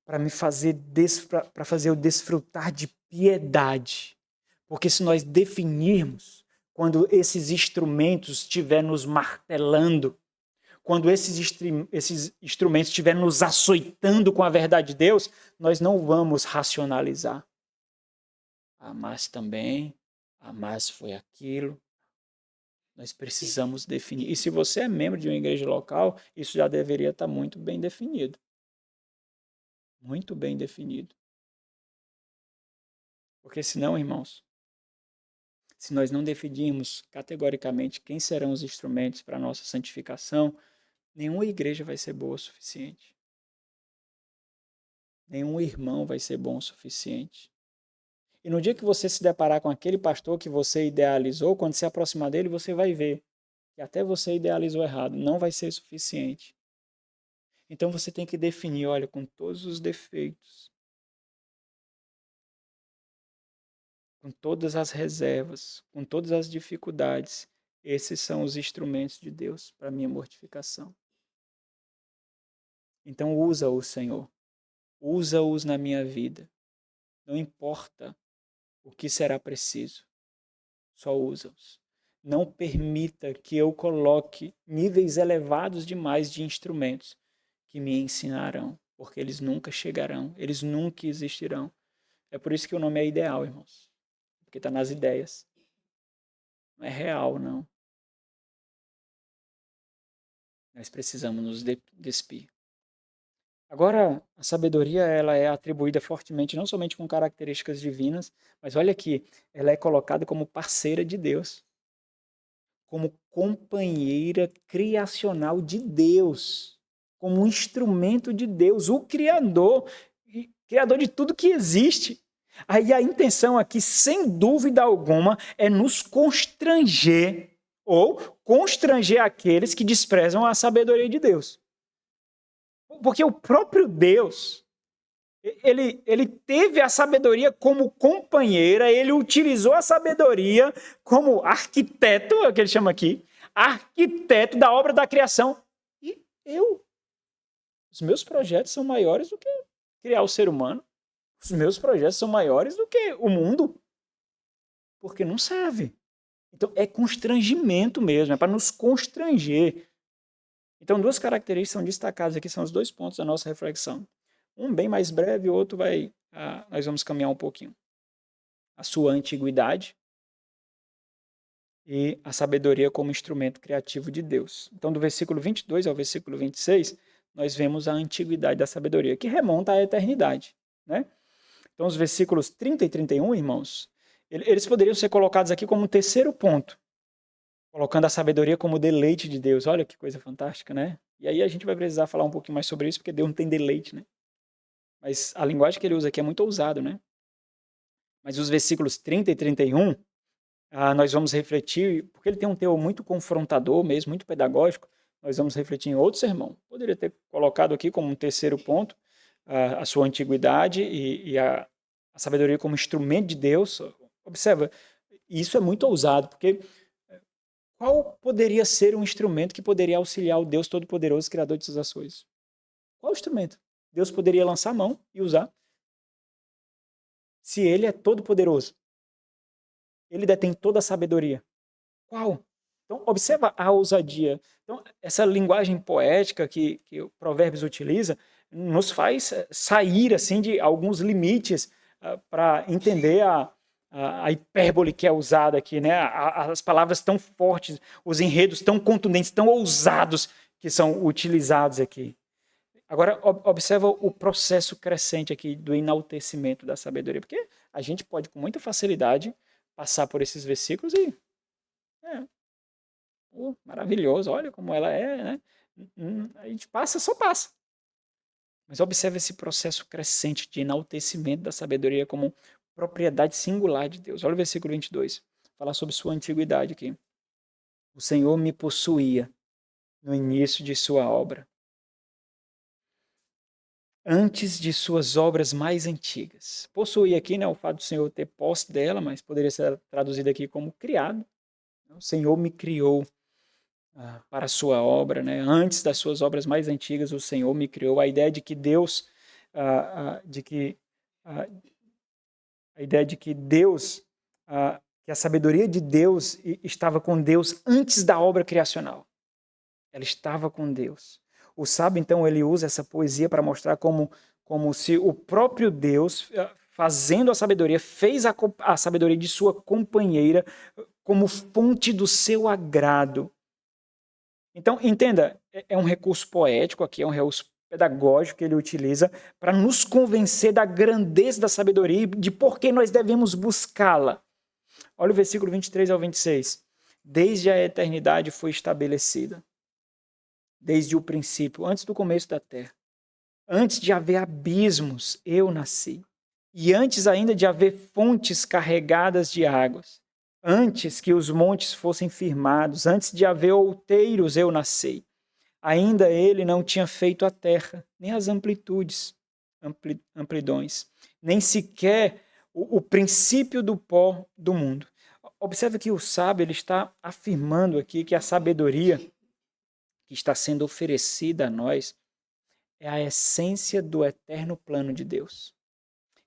para me fazer eu desfrutar de piedade. Porque se nós definirmos, quando esses instrumentos estiverem nos martelando, quando esses instrumentos estiverem nos açoitando com a verdade de Deus, nós não vamos racionalizar. Mas também, mas foi aquilo. Nós precisamos definir. E se você é membro de uma igreja local, isso já deveria estar muito bem definido. Muito bem definido. Porque senão, irmãos, se nós não definirmos categoricamente quem serão os instrumentos para a nossa santificação, nenhuma igreja vai ser boa o suficiente. Nenhum irmão vai ser bom o suficiente. E no dia que você se deparar com aquele pastor que você idealizou, quando se aproximar dele, você vai ver que até você idealizou errado, não vai ser suficiente. Então você tem que definir, olha, com todos os defeitos, com todas as reservas, com todas as dificuldades, esses são os instrumentos de Deus para a minha mortificação. Então usa-os, Senhor. Usa-os na minha vida. Não importa o que será preciso. Só usa-os. Não permita que eu coloque níveis elevados demais de instrumentos que me ensinarão, porque eles nunca chegarão, eles nunca existirão. É por isso que o nome é ideal, irmãos. Porque está nas ideias. Não é real, não. Nós precisamos nos despir. Agora, a sabedoria ela é atribuída fortemente não somente com características divinas, mas olha aqui, ela é colocada como parceira de Deus, como companheira criacional de Deus, como um instrumento de Deus, o Criador de tudo que existe. Aí a intenção aqui, sem dúvida alguma, é nos constranger ou constranger aqueles que desprezam a sabedoria de Deus. Porque o próprio Deus, ele teve a sabedoria como companheira, ele utilizou a sabedoria como arquiteto, é o que ele chama aqui, arquiteto da obra da criação. E os meus projetos são maiores do que criar o ser humano. Os meus projetos são maiores do que o mundo. Porque não serve. Então, é constrangimento mesmo, é para nos constranger. Então, duas características são destacadas aqui, são os 2 pontos da nossa reflexão. Um bem mais breve, o outro nós vamos caminhar um pouquinho. A sua antiguidade e a sabedoria como instrumento criativo de Deus. Então, do versículo 22 ao versículo 26, nós vemos a antiguidade da sabedoria, que remonta à eternidade, né? Então, os versículos 30 e 31, irmãos, eles poderiam ser colocados aqui como um terceiro ponto, colocando a sabedoria como deleite de Deus. Olha que coisa fantástica, né? E aí a gente vai precisar falar um pouquinho mais sobre isso, porque Deus não tem deleite, né? Mas a linguagem que ele usa aqui é muito ousado, né? Mas os versículos 30 e 31, nós vamos refletir, porque ele tem um teor muito confrontador mesmo, muito pedagógico, nós vamos refletir em outro sermão. Poderia ter colocado aqui como um terceiro ponto a sua antiguidade e a sabedoria como instrumento de Deus. Observa, isso é muito ousado, porque qual poderia ser um instrumento que poderia auxiliar o Deus Todo-Poderoso, Criador de todas as coisas? Qual instrumento Deus poderia lançar a mão e usar? Se ele é todo-poderoso, ele detém toda a sabedoria. Qual? Então, observa a ousadia. Então, essa linguagem poética que o Provérbios utiliza nos faz sair assim, de alguns limites para entender a hipérbole que é usada aqui, né? As palavras tão fortes, os enredos tão contundentes, tão ousados que são utilizados aqui. Agora, observa o processo crescente aqui do enaltecimento da sabedoria, porque a gente pode, com muita facilidade, passar por esses versículos e... maravilhoso, olha como ela é, né? A gente passa, só passa. Mas observe esse processo crescente de enaltecimento da sabedoria como propriedade singular de Deus. Olha o versículo 22. Falar sobre sua antiguidade aqui. O Senhor me possuía no início de sua obra, antes de suas obras mais antigas. Possuir aqui, né, o fato do Senhor ter posse dela, mas poderia ser traduzido aqui como criado. O Senhor me criou para a sua obra, né? Antes das suas obras mais antigas, o Senhor me criou. A ideia de que Deus, a ideia de que Deus, que a sabedoria de Deus estava com Deus antes da obra criacional. Ela estava com Deus. O sábio, então, ele usa essa poesia para mostrar como se o próprio Deus, fazendo a sabedoria, fez a sabedoria de sua companheira como fonte do seu agrado. Então, entenda, é um recurso poético aqui, é um recurso pedagógico que ele utiliza para nos convencer da grandeza da sabedoria e de por que nós devemos buscá-la. Olha o versículo 23 ao 26. Desde a eternidade foi estabelecida, desde o princípio, antes do começo da terra. Antes de haver abismos, eu nasci. E antes ainda de haver fontes carregadas de águas. Antes que os montes fossem firmados, antes de haver outeiros, eu nasci. Ainda ele não tinha feito a terra, nem as amplidões, nem sequer o princípio do pó do mundo. Observe que o sábio ele está afirmando aqui que a sabedoria que está sendo oferecida a nós é a essência do eterno plano de Deus.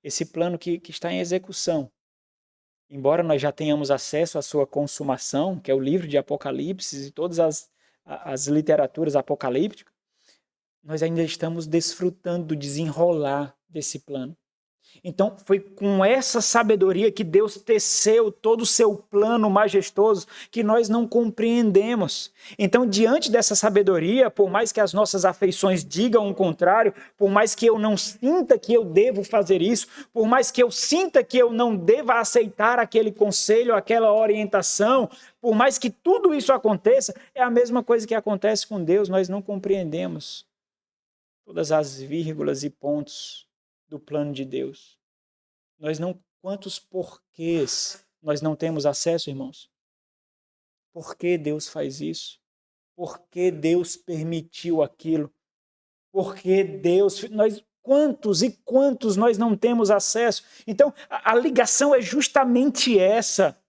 Esse plano que está em execução. Embora nós já tenhamos acesso à sua consumação, que é o livro de Apocalipse e todas as literaturas apocalípticas, nós ainda estamos desfrutando do desenrolar desse plano. Então, foi com essa sabedoria que Deus teceu todo o seu plano majestoso que nós não compreendemos. Então, diante dessa sabedoria, por mais que as nossas afeições digam o contrário, por mais que eu não sinta que eu devo fazer isso, por mais que eu sinta que eu não deva aceitar aquele conselho, aquela orientação, por mais que tudo isso aconteça, é a mesma coisa que acontece com Deus, nós não compreendemos todas as vírgulas e pontos do plano de Deus. Quantos porquês nós não temos acesso, irmãos? Por que Deus faz isso? Por que Deus permitiu aquilo? Por que Deus... Quantos e quantos nós não temos acesso? Então, a ligação é justamente essa.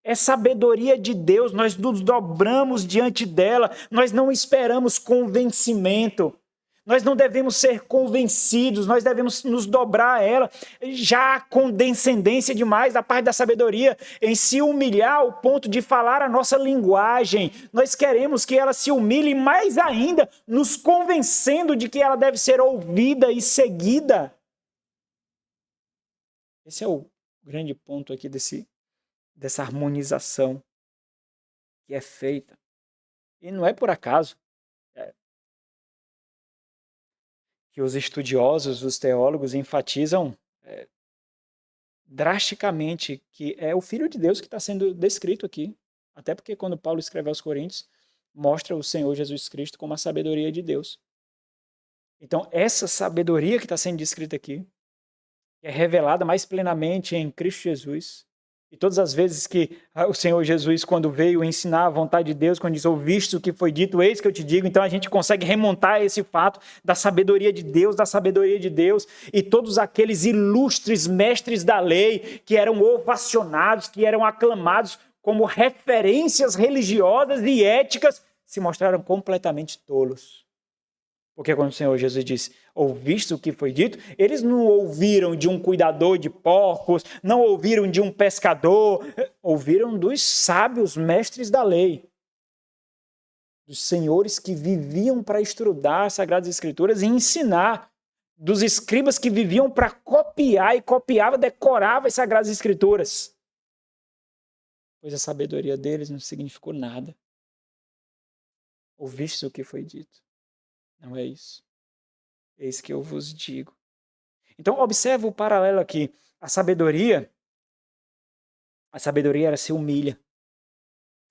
É sabedoria de Deus, nós nos dobramos diante dela, nós não esperamos convencimento, nós não devemos ser convencidos, nós devemos nos dobrar a ela, já há condescendência demais da parte da sabedoria, em se humilhar ao ponto de falar a nossa linguagem, nós queremos que ela se humilhe mais ainda, nos convencendo de que ela deve ser ouvida e seguida. Esse é o grande ponto aqui dessa harmonização que é feita. E não é por acaso que os estudiosos, os teólogos enfatizam drasticamente que é o Filho de Deus que está sendo descrito aqui. Até porque quando Paulo escreve aos Coríntios, mostra o Senhor Jesus Cristo como a sabedoria de Deus. Então, essa sabedoria que está sendo descrita aqui é revelada mais plenamente em Cristo Jesus. E todas as vezes que o Senhor Jesus, quando veio ensinar a vontade de Deus, quando diz, ouviste o que foi dito, eis que eu te digo, então a gente consegue remontar esse fato da sabedoria de Deus, e todos aqueles ilustres mestres da lei, que eram ovacionados, que eram aclamados como referências religiosas e éticas, se mostraram completamente tolos. Porque quando o Senhor Jesus disse, ouviste o que foi dito, eles não ouviram de um cuidador de porcos, não ouviram de um pescador, ouviram dos sábios mestres da lei, dos senhores que viviam para estudar as Sagradas Escrituras e ensinar, dos escribas que viviam para copiar e copiava, decorava as Sagradas Escrituras. Pois a sabedoria deles não significou nada. Ouviste o que foi dito. Não é isso. Eis que eu vos digo. Então, observa o paralelo aqui. A sabedoria ela se humilha.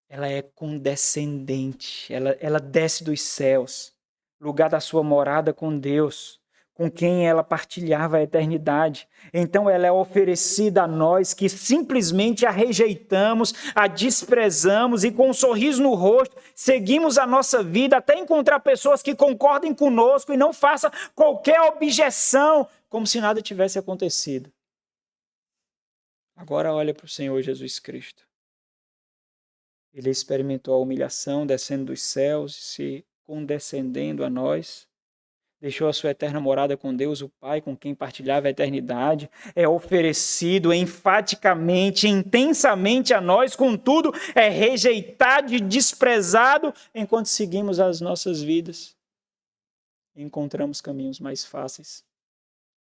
Ela é condescendente. Ela desce dos céus. Lugar da sua morada com Deus, com quem ela partilhava a eternidade. Então ela é oferecida a nós que simplesmente a rejeitamos, a desprezamos e com um sorriso no rosto seguimos a nossa vida até encontrar pessoas que concordem conosco e não façam qualquer objeção, como se nada tivesse acontecido. Agora olha para o Senhor Jesus Cristo. Ele experimentou a humilhação descendo dos céus e se condescendendo a nós. Deixou a sua eterna morada com Deus, o Pai, com quem partilhava a eternidade. É oferecido enfaticamente, intensamente a nós, contudo, é rejeitado e desprezado enquanto seguimos as nossas vidas. E encontramos caminhos mais fáceis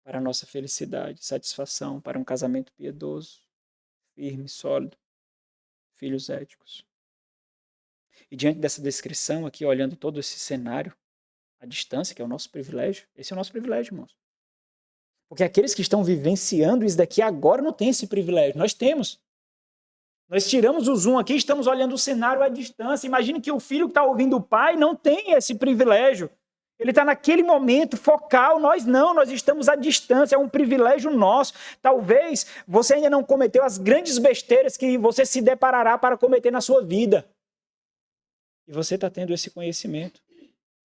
para a nossa felicidade, satisfação, para um casamento piedoso, firme, sólido, filhos éticos. E diante dessa descrição aqui, olhando todo esse cenário, a distância, que é o nosso privilégio, esse é o nosso privilégio, irmãos. Porque aqueles que estão vivenciando isso daqui agora não têm esse privilégio, nós temos. Nós tiramos o zoom aqui, estamos olhando o cenário à distância. Imagine que o filho que está ouvindo o pai não tem esse privilégio. Ele está naquele momento focal, nós não, nós estamos à distância, é um privilégio nosso. Talvez você ainda não cometeu as grandes besteiras que você se deparará para cometer na sua vida. E você está tendo esse conhecimento.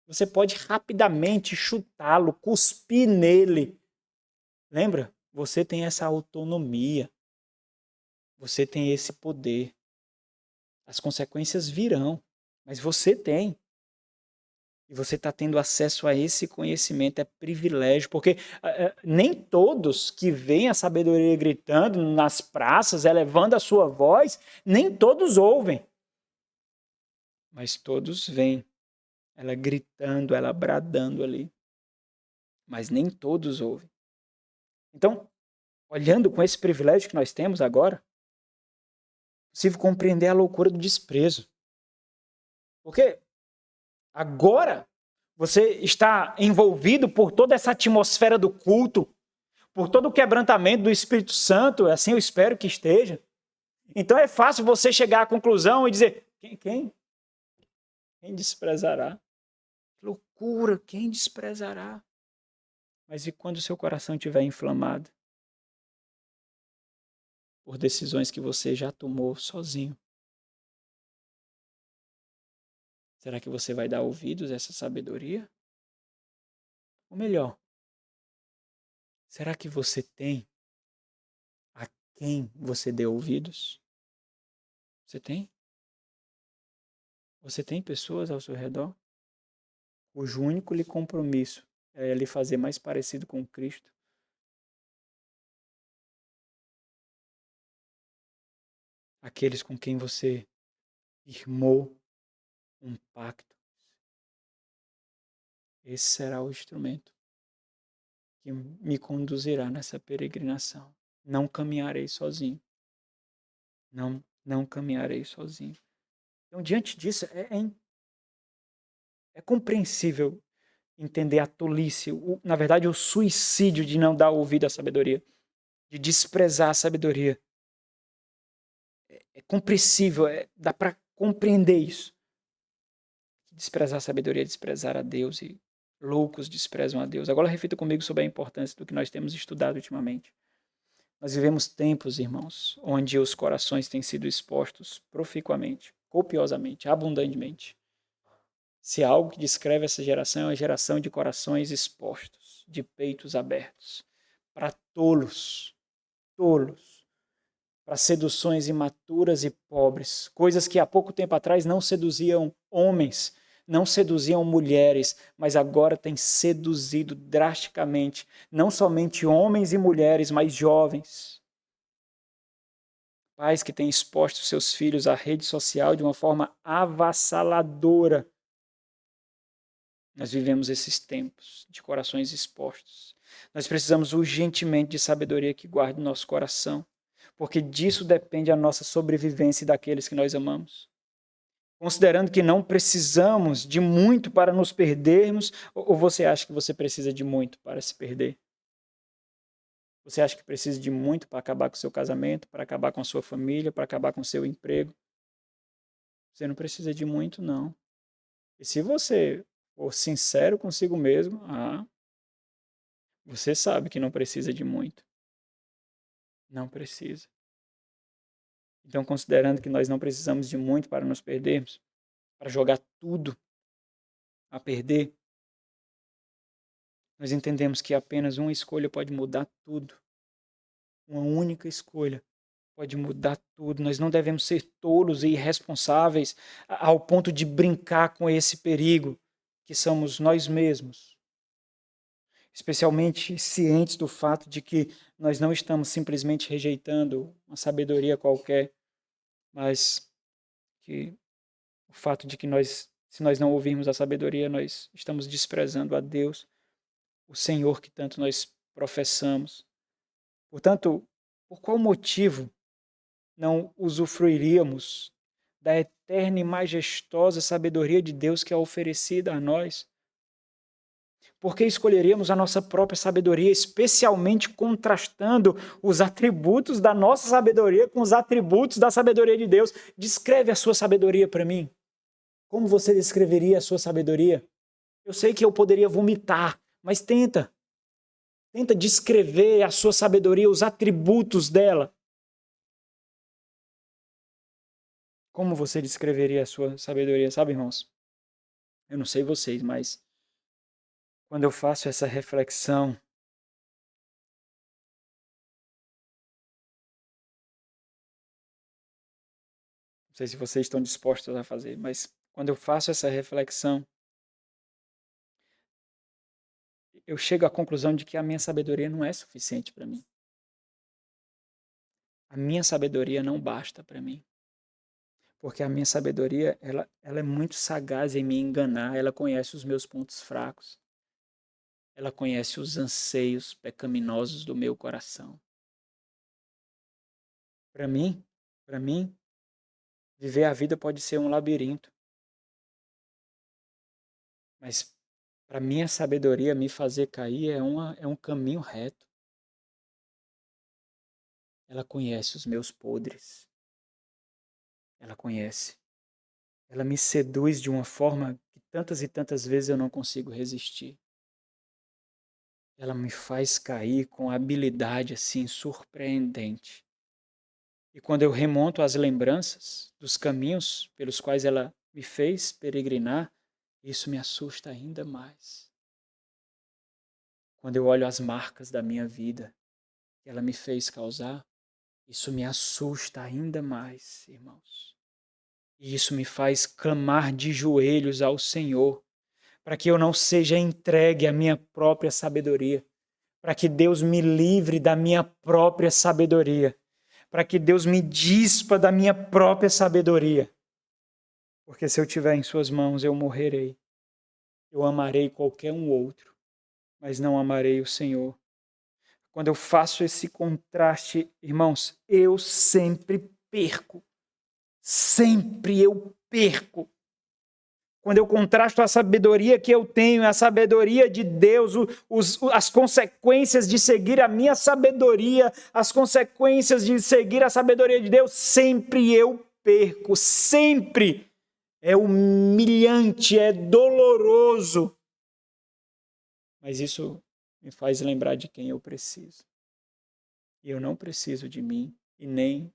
Você pode rapidamente chutá-lo, cuspir nele. Lembra? Você tem essa autonomia. Você tem esse poder. As consequências virão, mas você tem. E você está tendo acesso a esse conhecimento, é privilégio, porque nem todos que veem a sabedoria gritando nas praças, elevando a sua voz, nem todos ouvem. Mas todos veem. Ela gritando, ela bradando ali. Mas nem todos ouvem. Então, olhando com esse privilégio que nós temos agora, é possível compreender a loucura do desprezo. Porque agora você está envolvido por toda essa atmosfera do culto, por todo o quebrantamento do Espírito Santo, assim eu espero que esteja. Então é fácil você chegar à conclusão e dizer, quem desprezará? Loucura, quem desprezará? Mas e quando o seu coração estiver inflamado? Por decisões que você já tomou sozinho? Será que você vai dar ouvidos a essa sabedoria? Ou melhor, será que você tem a quem você dê ouvidos? Você tem? Você tem pessoas ao seu redor cujo único lhe compromisso é lhe fazer mais parecido com Cristo? Aqueles com quem você firmou um pacto. Esse será o instrumento que me conduzirá nessa peregrinação. Não caminharei sozinho. Não caminharei sozinho. Então, diante disso, é compreensível entender a tolice, na verdade, o suicídio de não dar ouvido à sabedoria, de desprezar a sabedoria. É compreensível, dá para compreender isso. Desprezar a sabedoria é desprezar a Deus e loucos desprezam a Deus. Agora reflita comigo sobre a importância do que nós temos estudado ultimamente. Nós vivemos tempos, irmãos, onde os corações têm sido expostos proficuamente, copiosamente, abundantemente. Se há algo que descreve essa geração, é uma geração de corações expostos, de peitos abertos, para tolos, para seduções imaturas e pobres, coisas que há pouco tempo atrás não seduziam homens, não seduziam mulheres, mas agora têm seduzido drasticamente, não somente homens e mulheres, mas jovens. Pais que têm exposto seus filhos à rede social de uma forma avassaladora. Nós vivemos esses tempos de corações expostos. Nós precisamos urgentemente de sabedoria que guarde o nosso coração, porque disso depende a nossa sobrevivência e daqueles que nós amamos. Considerando que não precisamos de muito para nos perdermos, ou você acha que você precisa de muito para se perder? Você acha que precisa de muito para acabar com o seu casamento, para acabar com a sua família, para acabar com o seu emprego? Você não precisa de muito, não. E se você for sincero consigo mesmo, você sabe que não precisa de muito. Não precisa. Então, considerando que nós não precisamos de muito para nos perdermos, para jogar tudo a perder, nós entendemos que apenas uma escolha pode mudar tudo. Uma única escolha pode mudar tudo. Nós não devemos ser tolos e irresponsáveis ao ponto de brincar com esse perigo que somos nós mesmos. Especialmente cientes do fato de que nós não estamos simplesmente rejeitando uma sabedoria qualquer, mas que o fato de que se nós não ouvirmos a sabedoria, nós estamos desprezando a Deus, o Senhor que tanto nós professamos. Portanto, por qual motivo não usufruiríamos da eterna e majestosa sabedoria de Deus que é oferecida a nós? Por que escolheríamos a nossa própria sabedoria, especialmente contrastando os atributos da nossa sabedoria com os atributos da sabedoria de Deus? Descreve a sua sabedoria para mim. Como você descreveria a sua sabedoria? Eu sei que eu poderia vomitar, mas tenta. Tenta descrever a sua sabedoria, os atributos dela. Como você descreveria a sua sabedoria? Sabe, irmãos? Eu não sei vocês, mas quando eu faço essa reflexão, não sei se vocês estão dispostos a fazer, mas quando eu faço essa reflexão, eu chego à conclusão de que a minha sabedoria não é suficiente para mim. A minha sabedoria não basta para mim. Porque a minha sabedoria, ela é muito sagaz em me enganar, ela conhece os meus pontos fracos. Ela conhece os anseios pecaminosos do meu coração. Para mim, viver a vida pode ser um labirinto. Mas para minha sabedoria me fazer cair é um caminho reto. Ela conhece os meus podres. Ela conhece. Ela me seduz de uma forma que tantas e tantas vezes eu não consigo resistir. Ela me faz cair com habilidade assim surpreendente. E quando eu remonto as lembranças dos caminhos pelos quais ela me fez peregrinar, isso me assusta ainda mais. Quando eu olho as marcas da minha vida que ela me fez causar, isso me assusta ainda mais, irmãos. E isso me faz clamar de joelhos ao Senhor, para que eu não seja entregue à minha própria sabedoria, para que Deus me livre da minha própria sabedoria, para que Deus me dispa da minha própria sabedoria. Porque se eu estiver em suas mãos, eu morrerei. Eu amarei qualquer um outro, mas não amarei o Senhor. Quando eu faço esse contraste, irmãos, eu sempre perco. Sempre eu perco. Quando eu contrasto a sabedoria que eu tenho, a sabedoria de Deus, as consequências de seguir a minha sabedoria, as consequências de seguir a sabedoria de Deus, sempre eu perco, sempre. É humilhante, é doloroso. Mas isso me faz lembrar de quem eu preciso. E eu não preciso de mim e nem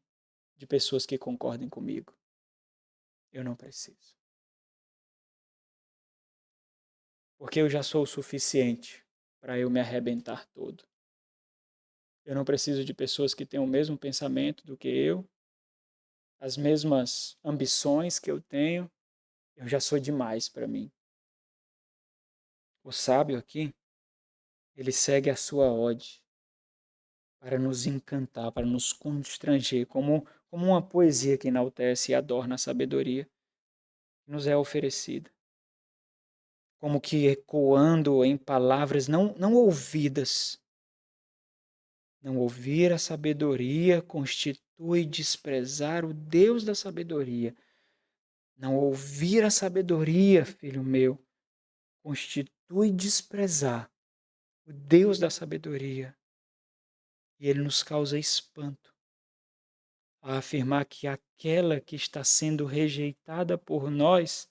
de pessoas que concordem comigo. Eu não preciso. Porque eu já sou o suficiente para eu me arrebentar todo. Eu não preciso de pessoas que tenham o mesmo pensamento do que eu, as mesmas ambições que eu tenho. Eu já sou demais para mim. O sábio aqui, ele segue a sua ode para nos encantar, para nos constranger, como uma poesia que enaltece e adorna a sabedoria que nos é oferecida. Como que ecoando em palavras não ouvidas. Não ouvir a sabedoria constitui desprezar o Deus da sabedoria. Não ouvir a sabedoria, filho meu, constitui desprezar o Deus da sabedoria. E ele nos causa espanto a afirmar que aquela que está sendo rejeitada por nós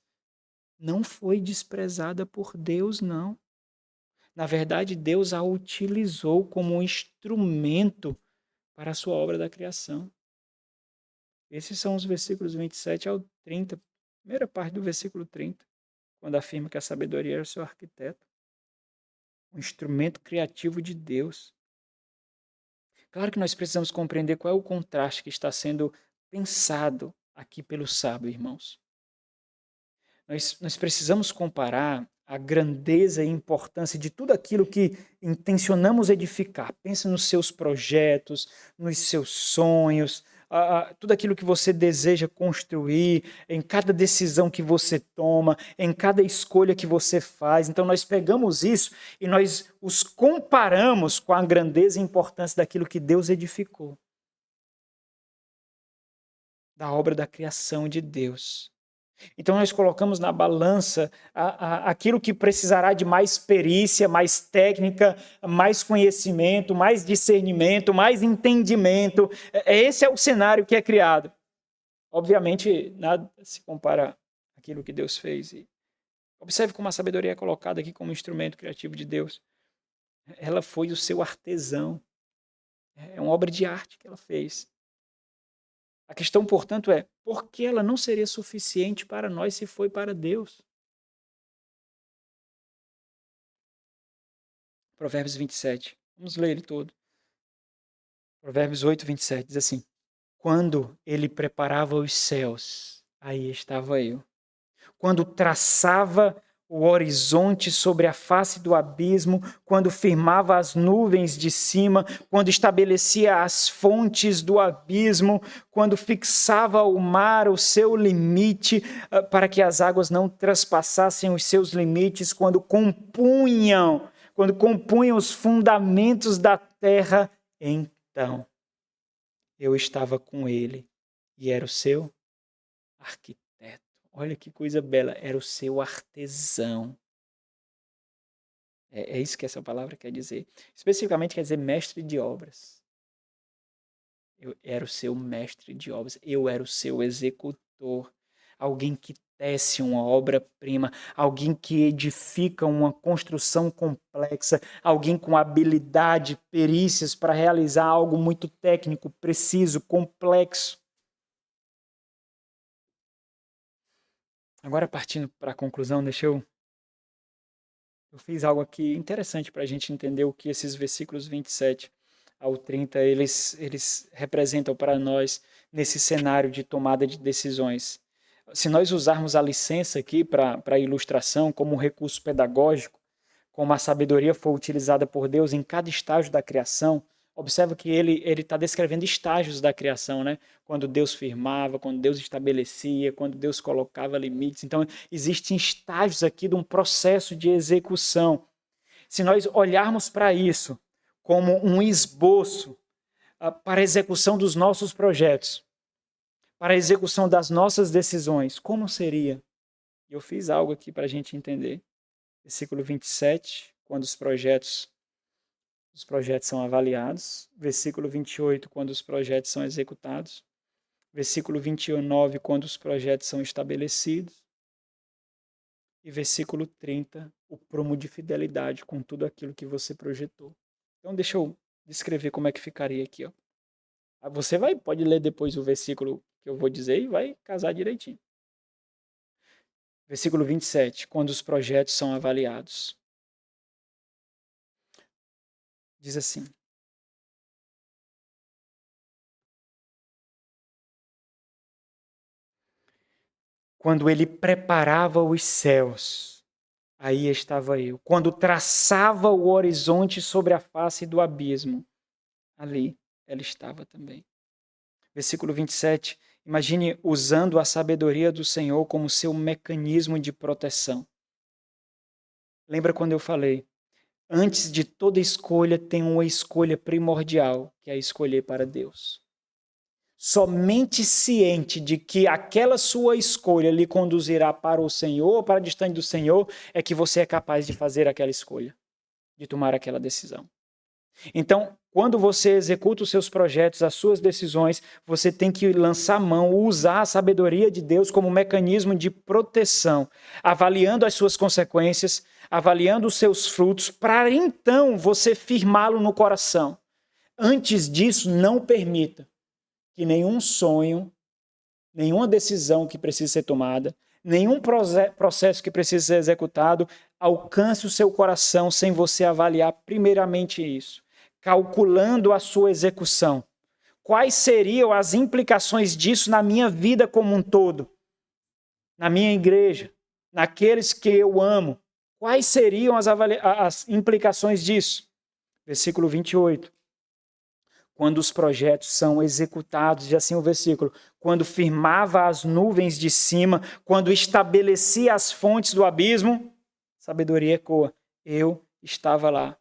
não foi desprezada por Deus, não. Na verdade, Deus a utilizou como um instrumento para a sua obra da criação. Esses são os versículos 27 ao 30, primeira parte do versículo 30, quando afirma que a sabedoria era o seu arquiteto, um instrumento criativo de Deus. Claro que nós precisamos compreender qual é o contraste que está sendo pensado aqui pelo sábio, irmãos. Nós precisamos comparar a grandeza e importância de tudo aquilo que intencionamos edificar. Pensa nos seus projetos, nos seus sonhos, tudo aquilo que você deseja construir, em cada decisão que você toma, em cada escolha que você faz. Então nós pegamos isso e nós os comparamos com a grandeza e importância daquilo que Deus edificou, da obra da criação de Deus. Então nós colocamos na balança aquilo que precisará de mais perícia, mais técnica, mais conhecimento, mais discernimento, mais entendimento. Esse é o cenário que é criado. Obviamente, nada se compara àquilo que Deus fez. E observe como a sabedoria é colocada aqui como instrumento criativo de Deus. Ela foi o seu artesão. É uma obra de arte que ela fez. A questão, portanto, é por que ela não seria suficiente para nós se foi para Deus? Provérbios 27. Vamos ler ele todo. Provérbios 8, 27 diz assim: quando ele preparava os céus, aí estava eu. Quando traçava o horizonte sobre a face do abismo, quando firmava as nuvens de cima, quando estabelecia as fontes do abismo, quando fixava o mar o seu limite, para que as águas não traspassassem os seus limites, quando compunham os fundamentos da terra, então eu estava com ele e era o seu arquiteto. Olha que coisa bela, era o seu artesão. É isso que essa palavra quer dizer. Especificamente quer dizer mestre de obras. Eu era o seu mestre de obras, eu era o seu executor. Alguém que tece uma obra-prima, alguém que edifica uma construção complexa, alguém com habilidade, perícias para realizar algo muito técnico, preciso, complexo. Agora, partindo para a conclusão, eu fiz algo aqui interessante para a gente entender o que esses versículos 27 ao 30, eles representam para nós nesse cenário de tomada de decisões. Se nós usarmos a licença aqui para a ilustração como um recurso pedagógico, como a sabedoria foi utilizada por Deus em cada estágio da criação, observa que ele está descrevendo estágios da criação, né? Quando Deus firmava, quando Deus estabelecia, quando Deus colocava limites. Então, existem estágios aqui de um processo de execução. Se nós olharmos para isso como um esboço para a execução dos nossos projetos, para a execução das nossas decisões, como seria? Eu fiz algo aqui para a gente entender. Versículo 27, quando os projetos são avaliados. Versículo 28, quando os projetos são executados. Versículo 29, quando os projetos são estabelecidos. E versículo 30, o prumo de fidelidade com tudo aquilo que você projetou. Então, deixa eu descrever como é que ficaria aqui. Ó. Você pode ler depois o versículo que eu vou dizer e vai casar direitinho. Versículo 27, quando os projetos são avaliados. Diz assim: quando ele preparava os céus, aí estava eu. Quando traçava o horizonte sobre a face do abismo, ali ela estava também. Versículo 27, imagine usando a sabedoria do Senhor como seu mecanismo de proteção. Lembra quando eu falei? Antes de toda escolha, tem uma escolha primordial, que é escolher para Deus. Somente ciente de que aquela sua escolha lhe conduzirá para o Senhor ou para distante do Senhor, é que você é capaz de fazer aquela escolha, de tomar aquela decisão. Então, quando você executa os seus projetos, as suas decisões, você tem que lançar mão, usar a sabedoria de Deus como mecanismo de proteção, avaliando as suas consequências, avaliando os seus frutos, para então você firmá-lo no coração. Antes disso, não permita que nenhum sonho, nenhuma decisão que precise ser tomada, nenhum processo que precise ser executado alcance o seu coração sem você avaliar primeiramente isso, calculando a sua execução. Quais seriam as implicações disso na minha vida como um todo? Na minha igreja, naqueles que eu amo. Quais seriam as implicações disso? Versículo 28. Quando os projetos são executados, diz assim o versículo, quando firmava as nuvens de cima, quando estabelecia as fontes do abismo, sabedoria ecoa, eu estava lá.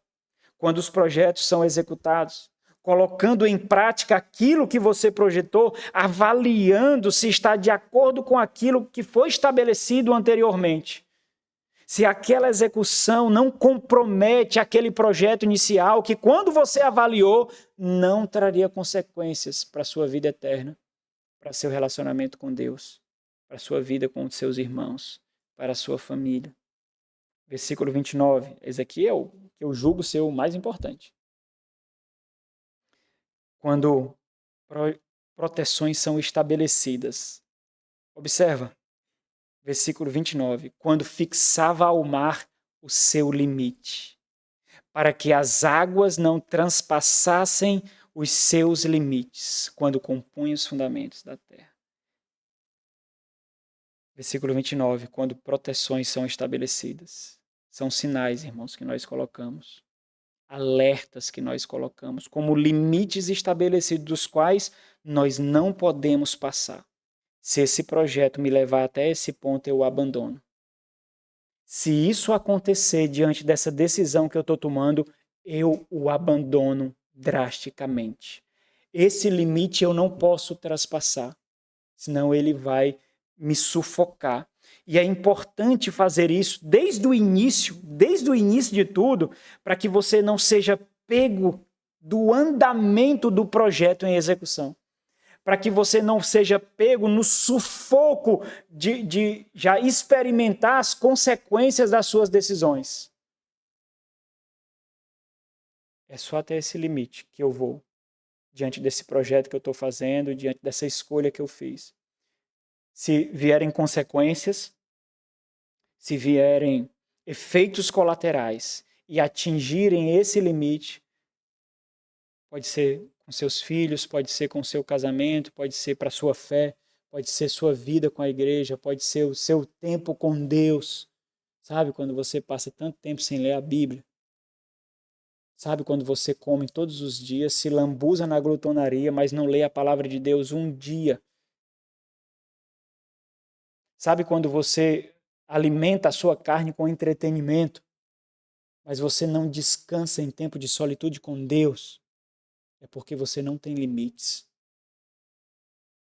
Quando os projetos são executados, colocando em prática aquilo que você projetou, avaliando se está de acordo com aquilo que foi estabelecido anteriormente. Se aquela execução não compromete aquele projeto inicial, que quando você avaliou, não traria consequências para a sua vida eterna, para seu relacionamento com Deus, para a sua vida com os seus irmãos, para a sua família. Versículo 29, esse aqui é o que eu julgo ser o mais importante. Quando proteções são estabelecidas. Observa, versículo 29, quando fixava ao mar o seu limite, para que as águas não transpassassem os seus limites, quando compunha os fundamentos da terra. Versículo 29, quando proteções são estabelecidas. São sinais, irmãos, que nós colocamos, alertas que nós colocamos, como limites estabelecidos dos quais nós não podemos passar. Se esse projeto me levar até esse ponto, eu o abandono. Se isso acontecer diante dessa decisão que eu estou tomando, eu o abandono drasticamente. Esse limite eu não posso traspassar, senão ele vai me sufocar. E é importante fazer isso desde o início de tudo, para que você não seja pego do andamento do projeto em execução. Para que você não seja pego no sufoco de já experimentar as consequências das suas decisões. É só até esse limite que eu vou, diante desse projeto que eu estou fazendo, diante dessa escolha que eu fiz. Se vierem consequências, se vierem efeitos colaterais e atingirem esse limite, pode ser com seus filhos, pode ser com seu casamento, pode ser para a sua fé, pode ser sua vida com a igreja, pode ser o seu tempo com Deus. Sabe quando você passa tanto tempo sem ler a Bíblia? Sabe quando você come todos os dias, se lambuza na glutonaria, mas não lê a palavra de Deus um dia? Sabe quando você alimenta a sua carne com entretenimento, mas você não descansa em tempo de solitude com Deus? É porque você não tem limites.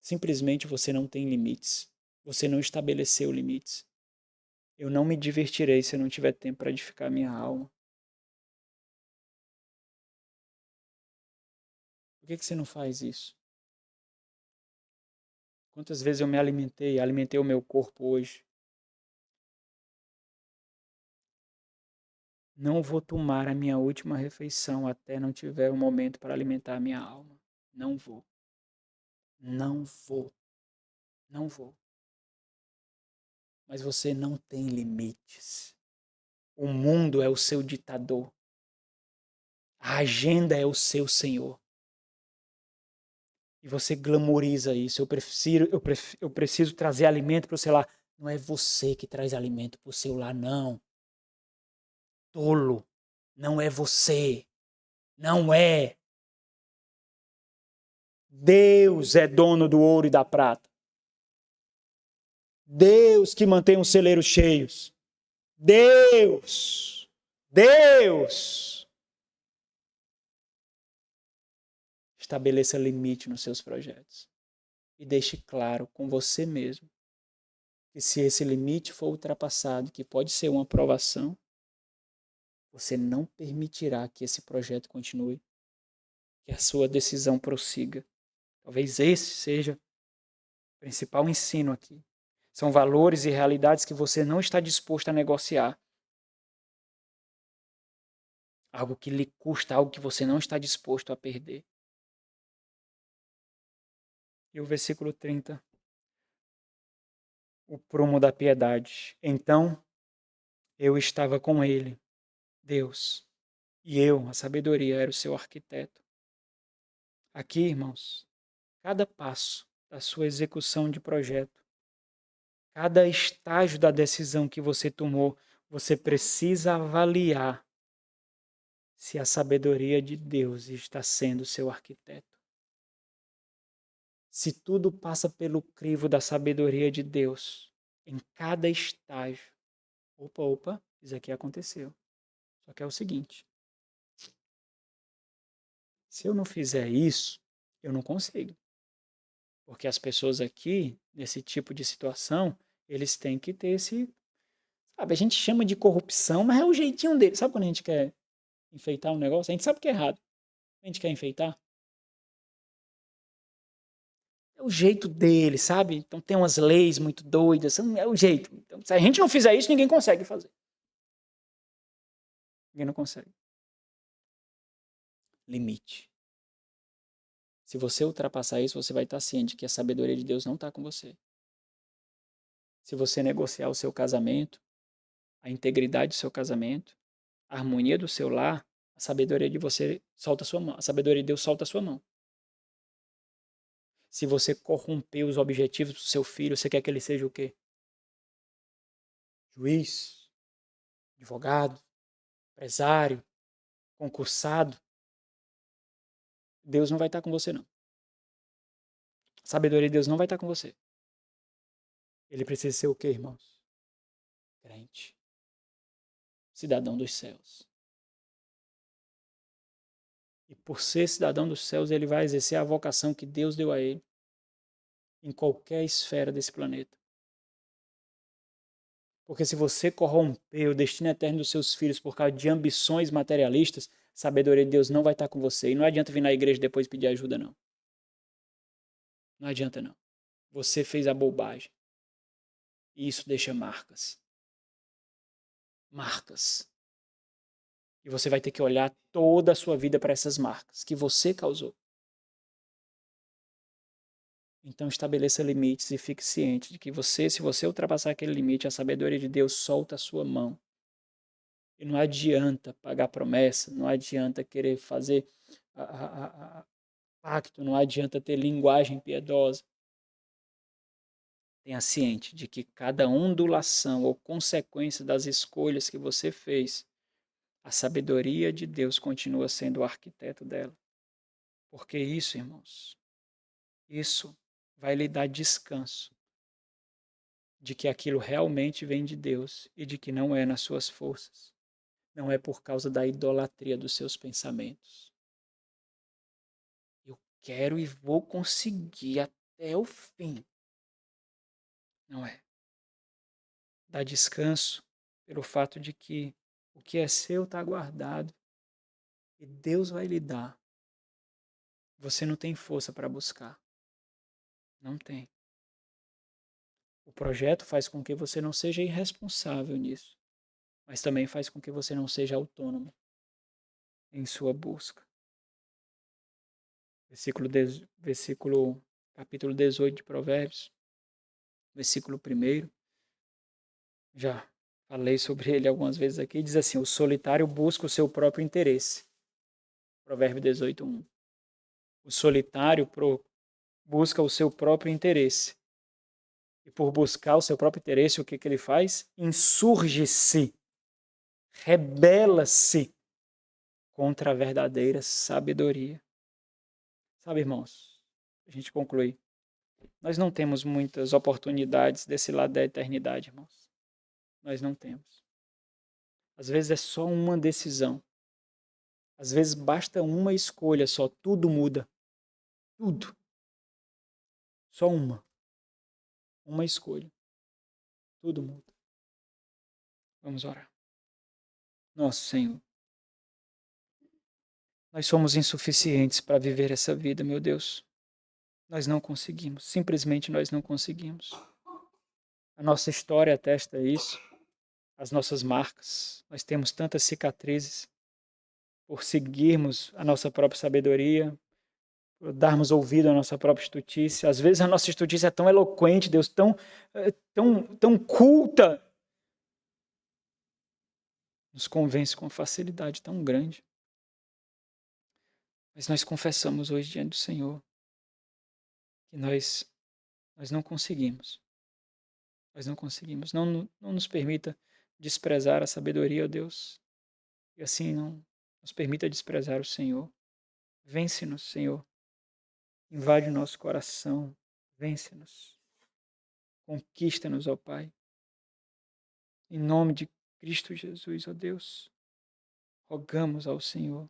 Simplesmente você não tem limites. Você não estabeleceu limites. Eu não me divertirei se eu não tiver tempo para edificar minha alma. Por que você não faz isso? Quantas vezes eu me alimentei o meu corpo hoje? Não vou tomar a minha última refeição até não tiver um momento para alimentar a minha alma. Não vou. Não vou. Não vou. Mas você não tem limites. O mundo é o seu ditador. A agenda é o seu senhor. E você glamoriza isso. Eu preciso trazer alimento para o seu lar. Não é você que traz alimento para o seu lar, não. Tolo. Não é você. Não é. Deus é dono do ouro e da prata. Deus que mantém os celeiros cheios. Deus. Deus. Estabeleça limite nos seus projetos. E deixe claro com você mesmo que se esse limite for ultrapassado, que pode ser uma aprovação, você não permitirá que esse projeto continue, que a sua decisão prossiga. Talvez esse seja o principal ensino aqui. São valores e realidades que você não está disposto a negociar. Algo que lhe custa, algo que você não está disposto a perder. E o versículo 30. O prumo da piedade. Então, eu estava com ele, Deus, e eu, a sabedoria, era o seu arquiteto. Aqui, irmãos, cada passo da sua execução de projeto, cada estágio da decisão que você tomou, você precisa avaliar se a sabedoria de Deus está sendo seu arquiteto. Se tudo passa pelo crivo da sabedoria de Deus, em cada estágio, opa, isso aqui aconteceu. Só que é o seguinte, se eu não fizer isso, eu não consigo. Porque as pessoas aqui, nesse tipo de situação, eles têm que ter esse... Sabe, a gente chama de corrupção, mas é o jeitinho dele. Sabe quando a gente quer enfeitar um negócio? A gente sabe que é errado. A gente quer enfeitar. É o jeito dele, sabe? Então tem umas leis muito doidas. É o jeito. Então, se a gente não fizer isso, ninguém consegue fazer. Ninguém não consegue. Limite. Se você ultrapassar isso, você vai estar ciente de que a sabedoria de Deus não está com você. Se você negociar o seu casamento, a integridade do seu casamento, a harmonia do seu lar, a sabedoria de você solta a sua mão. A sabedoria de Deus solta a sua mão. Se você corromper os objetivos do seu filho, você quer que ele seja o quê? Juiz, advogado, empresário, concursado. Deus não vai estar com você, não. A sabedoria de Deus não vai estar com você. Ele precisa ser o quê, irmãos? Crente. Cidadão dos céus. E por ser cidadão dos céus, ele vai exercer a vocação que Deus deu a ele em qualquer esfera desse planeta. Porque se você corromper o destino eterno dos seus filhos por causa de ambições materialistas, a sabedoria de Deus não vai estar com você. E não adianta vir na igreja depois pedir ajuda, não. Não adianta, não. Você fez a bobagem. E isso deixa marcas. Marcas. E você vai ter que olhar toda a sua vida para essas marcas que você causou. Então estabeleça limites e fique ciente de que se você ultrapassar aquele limite, a sabedoria de Deus solta a sua mão. E não adianta pagar promessa, não adianta querer fazer pacto, não adianta ter linguagem piedosa. Tenha ciente de que cada ondulação ou consequência das escolhas que você fez, a sabedoria de Deus continua sendo o arquiteto dela. Porque isso, irmãos, isso vai lhe dar descanso de que aquilo realmente vem de Deus e de que não é nas suas forças. Não é por causa da idolatria dos seus pensamentos. Eu quero e vou conseguir até o fim. Não é. Dá descanso pelo fato de que o que é seu está guardado e Deus vai lhe dar. Você não tem força para buscar. Não tem. O projeto faz com que você não seja irresponsável nisso, mas também faz com que você não seja autônomo em sua busca. Capítulo 18 de Provérbios, versículo 1, já falei sobre ele algumas vezes aqui, diz assim: o solitário busca o seu próprio interesse. Provérbio 18:1. O solitário busca o seu próprio interesse. E por buscar o seu próprio interesse, o que ele faz? Insurge-se, rebela-se contra a verdadeira sabedoria. Sabe, irmãos, a gente conclui. Nós não temos muitas oportunidades desse lado da eternidade, irmãos. Nós não temos. Às vezes é só uma decisão. Às vezes basta uma escolha só, tudo muda. Tudo. Só uma. Uma escolha. Tudo muda. Vamos orar. Nosso Senhor, nós somos insuficientes para viver essa vida, meu Deus. Nós não conseguimos. Simplesmente nós não conseguimos. A nossa história atesta isso. As nossas marcas. Nós temos tantas cicatrizes por seguirmos a nossa própria sabedoria, por darmos ouvido à nossa própria estutice. Às vezes a nossa estutice é tão eloquente, Deus, tão culta, nos convence com facilidade tão grande. Mas nós confessamos hoje diante do Senhor que nós não conseguimos. Nós não conseguimos. Não nos permita desprezar a sabedoria, ó Deus. E assim não nos permita desprezar o Senhor. Vence-nos, Senhor. Invade o nosso coração. Vence-nos. Conquista-nos, ó Pai. Em nome de Cristo Jesus, ó Deus, rogamos ao Senhor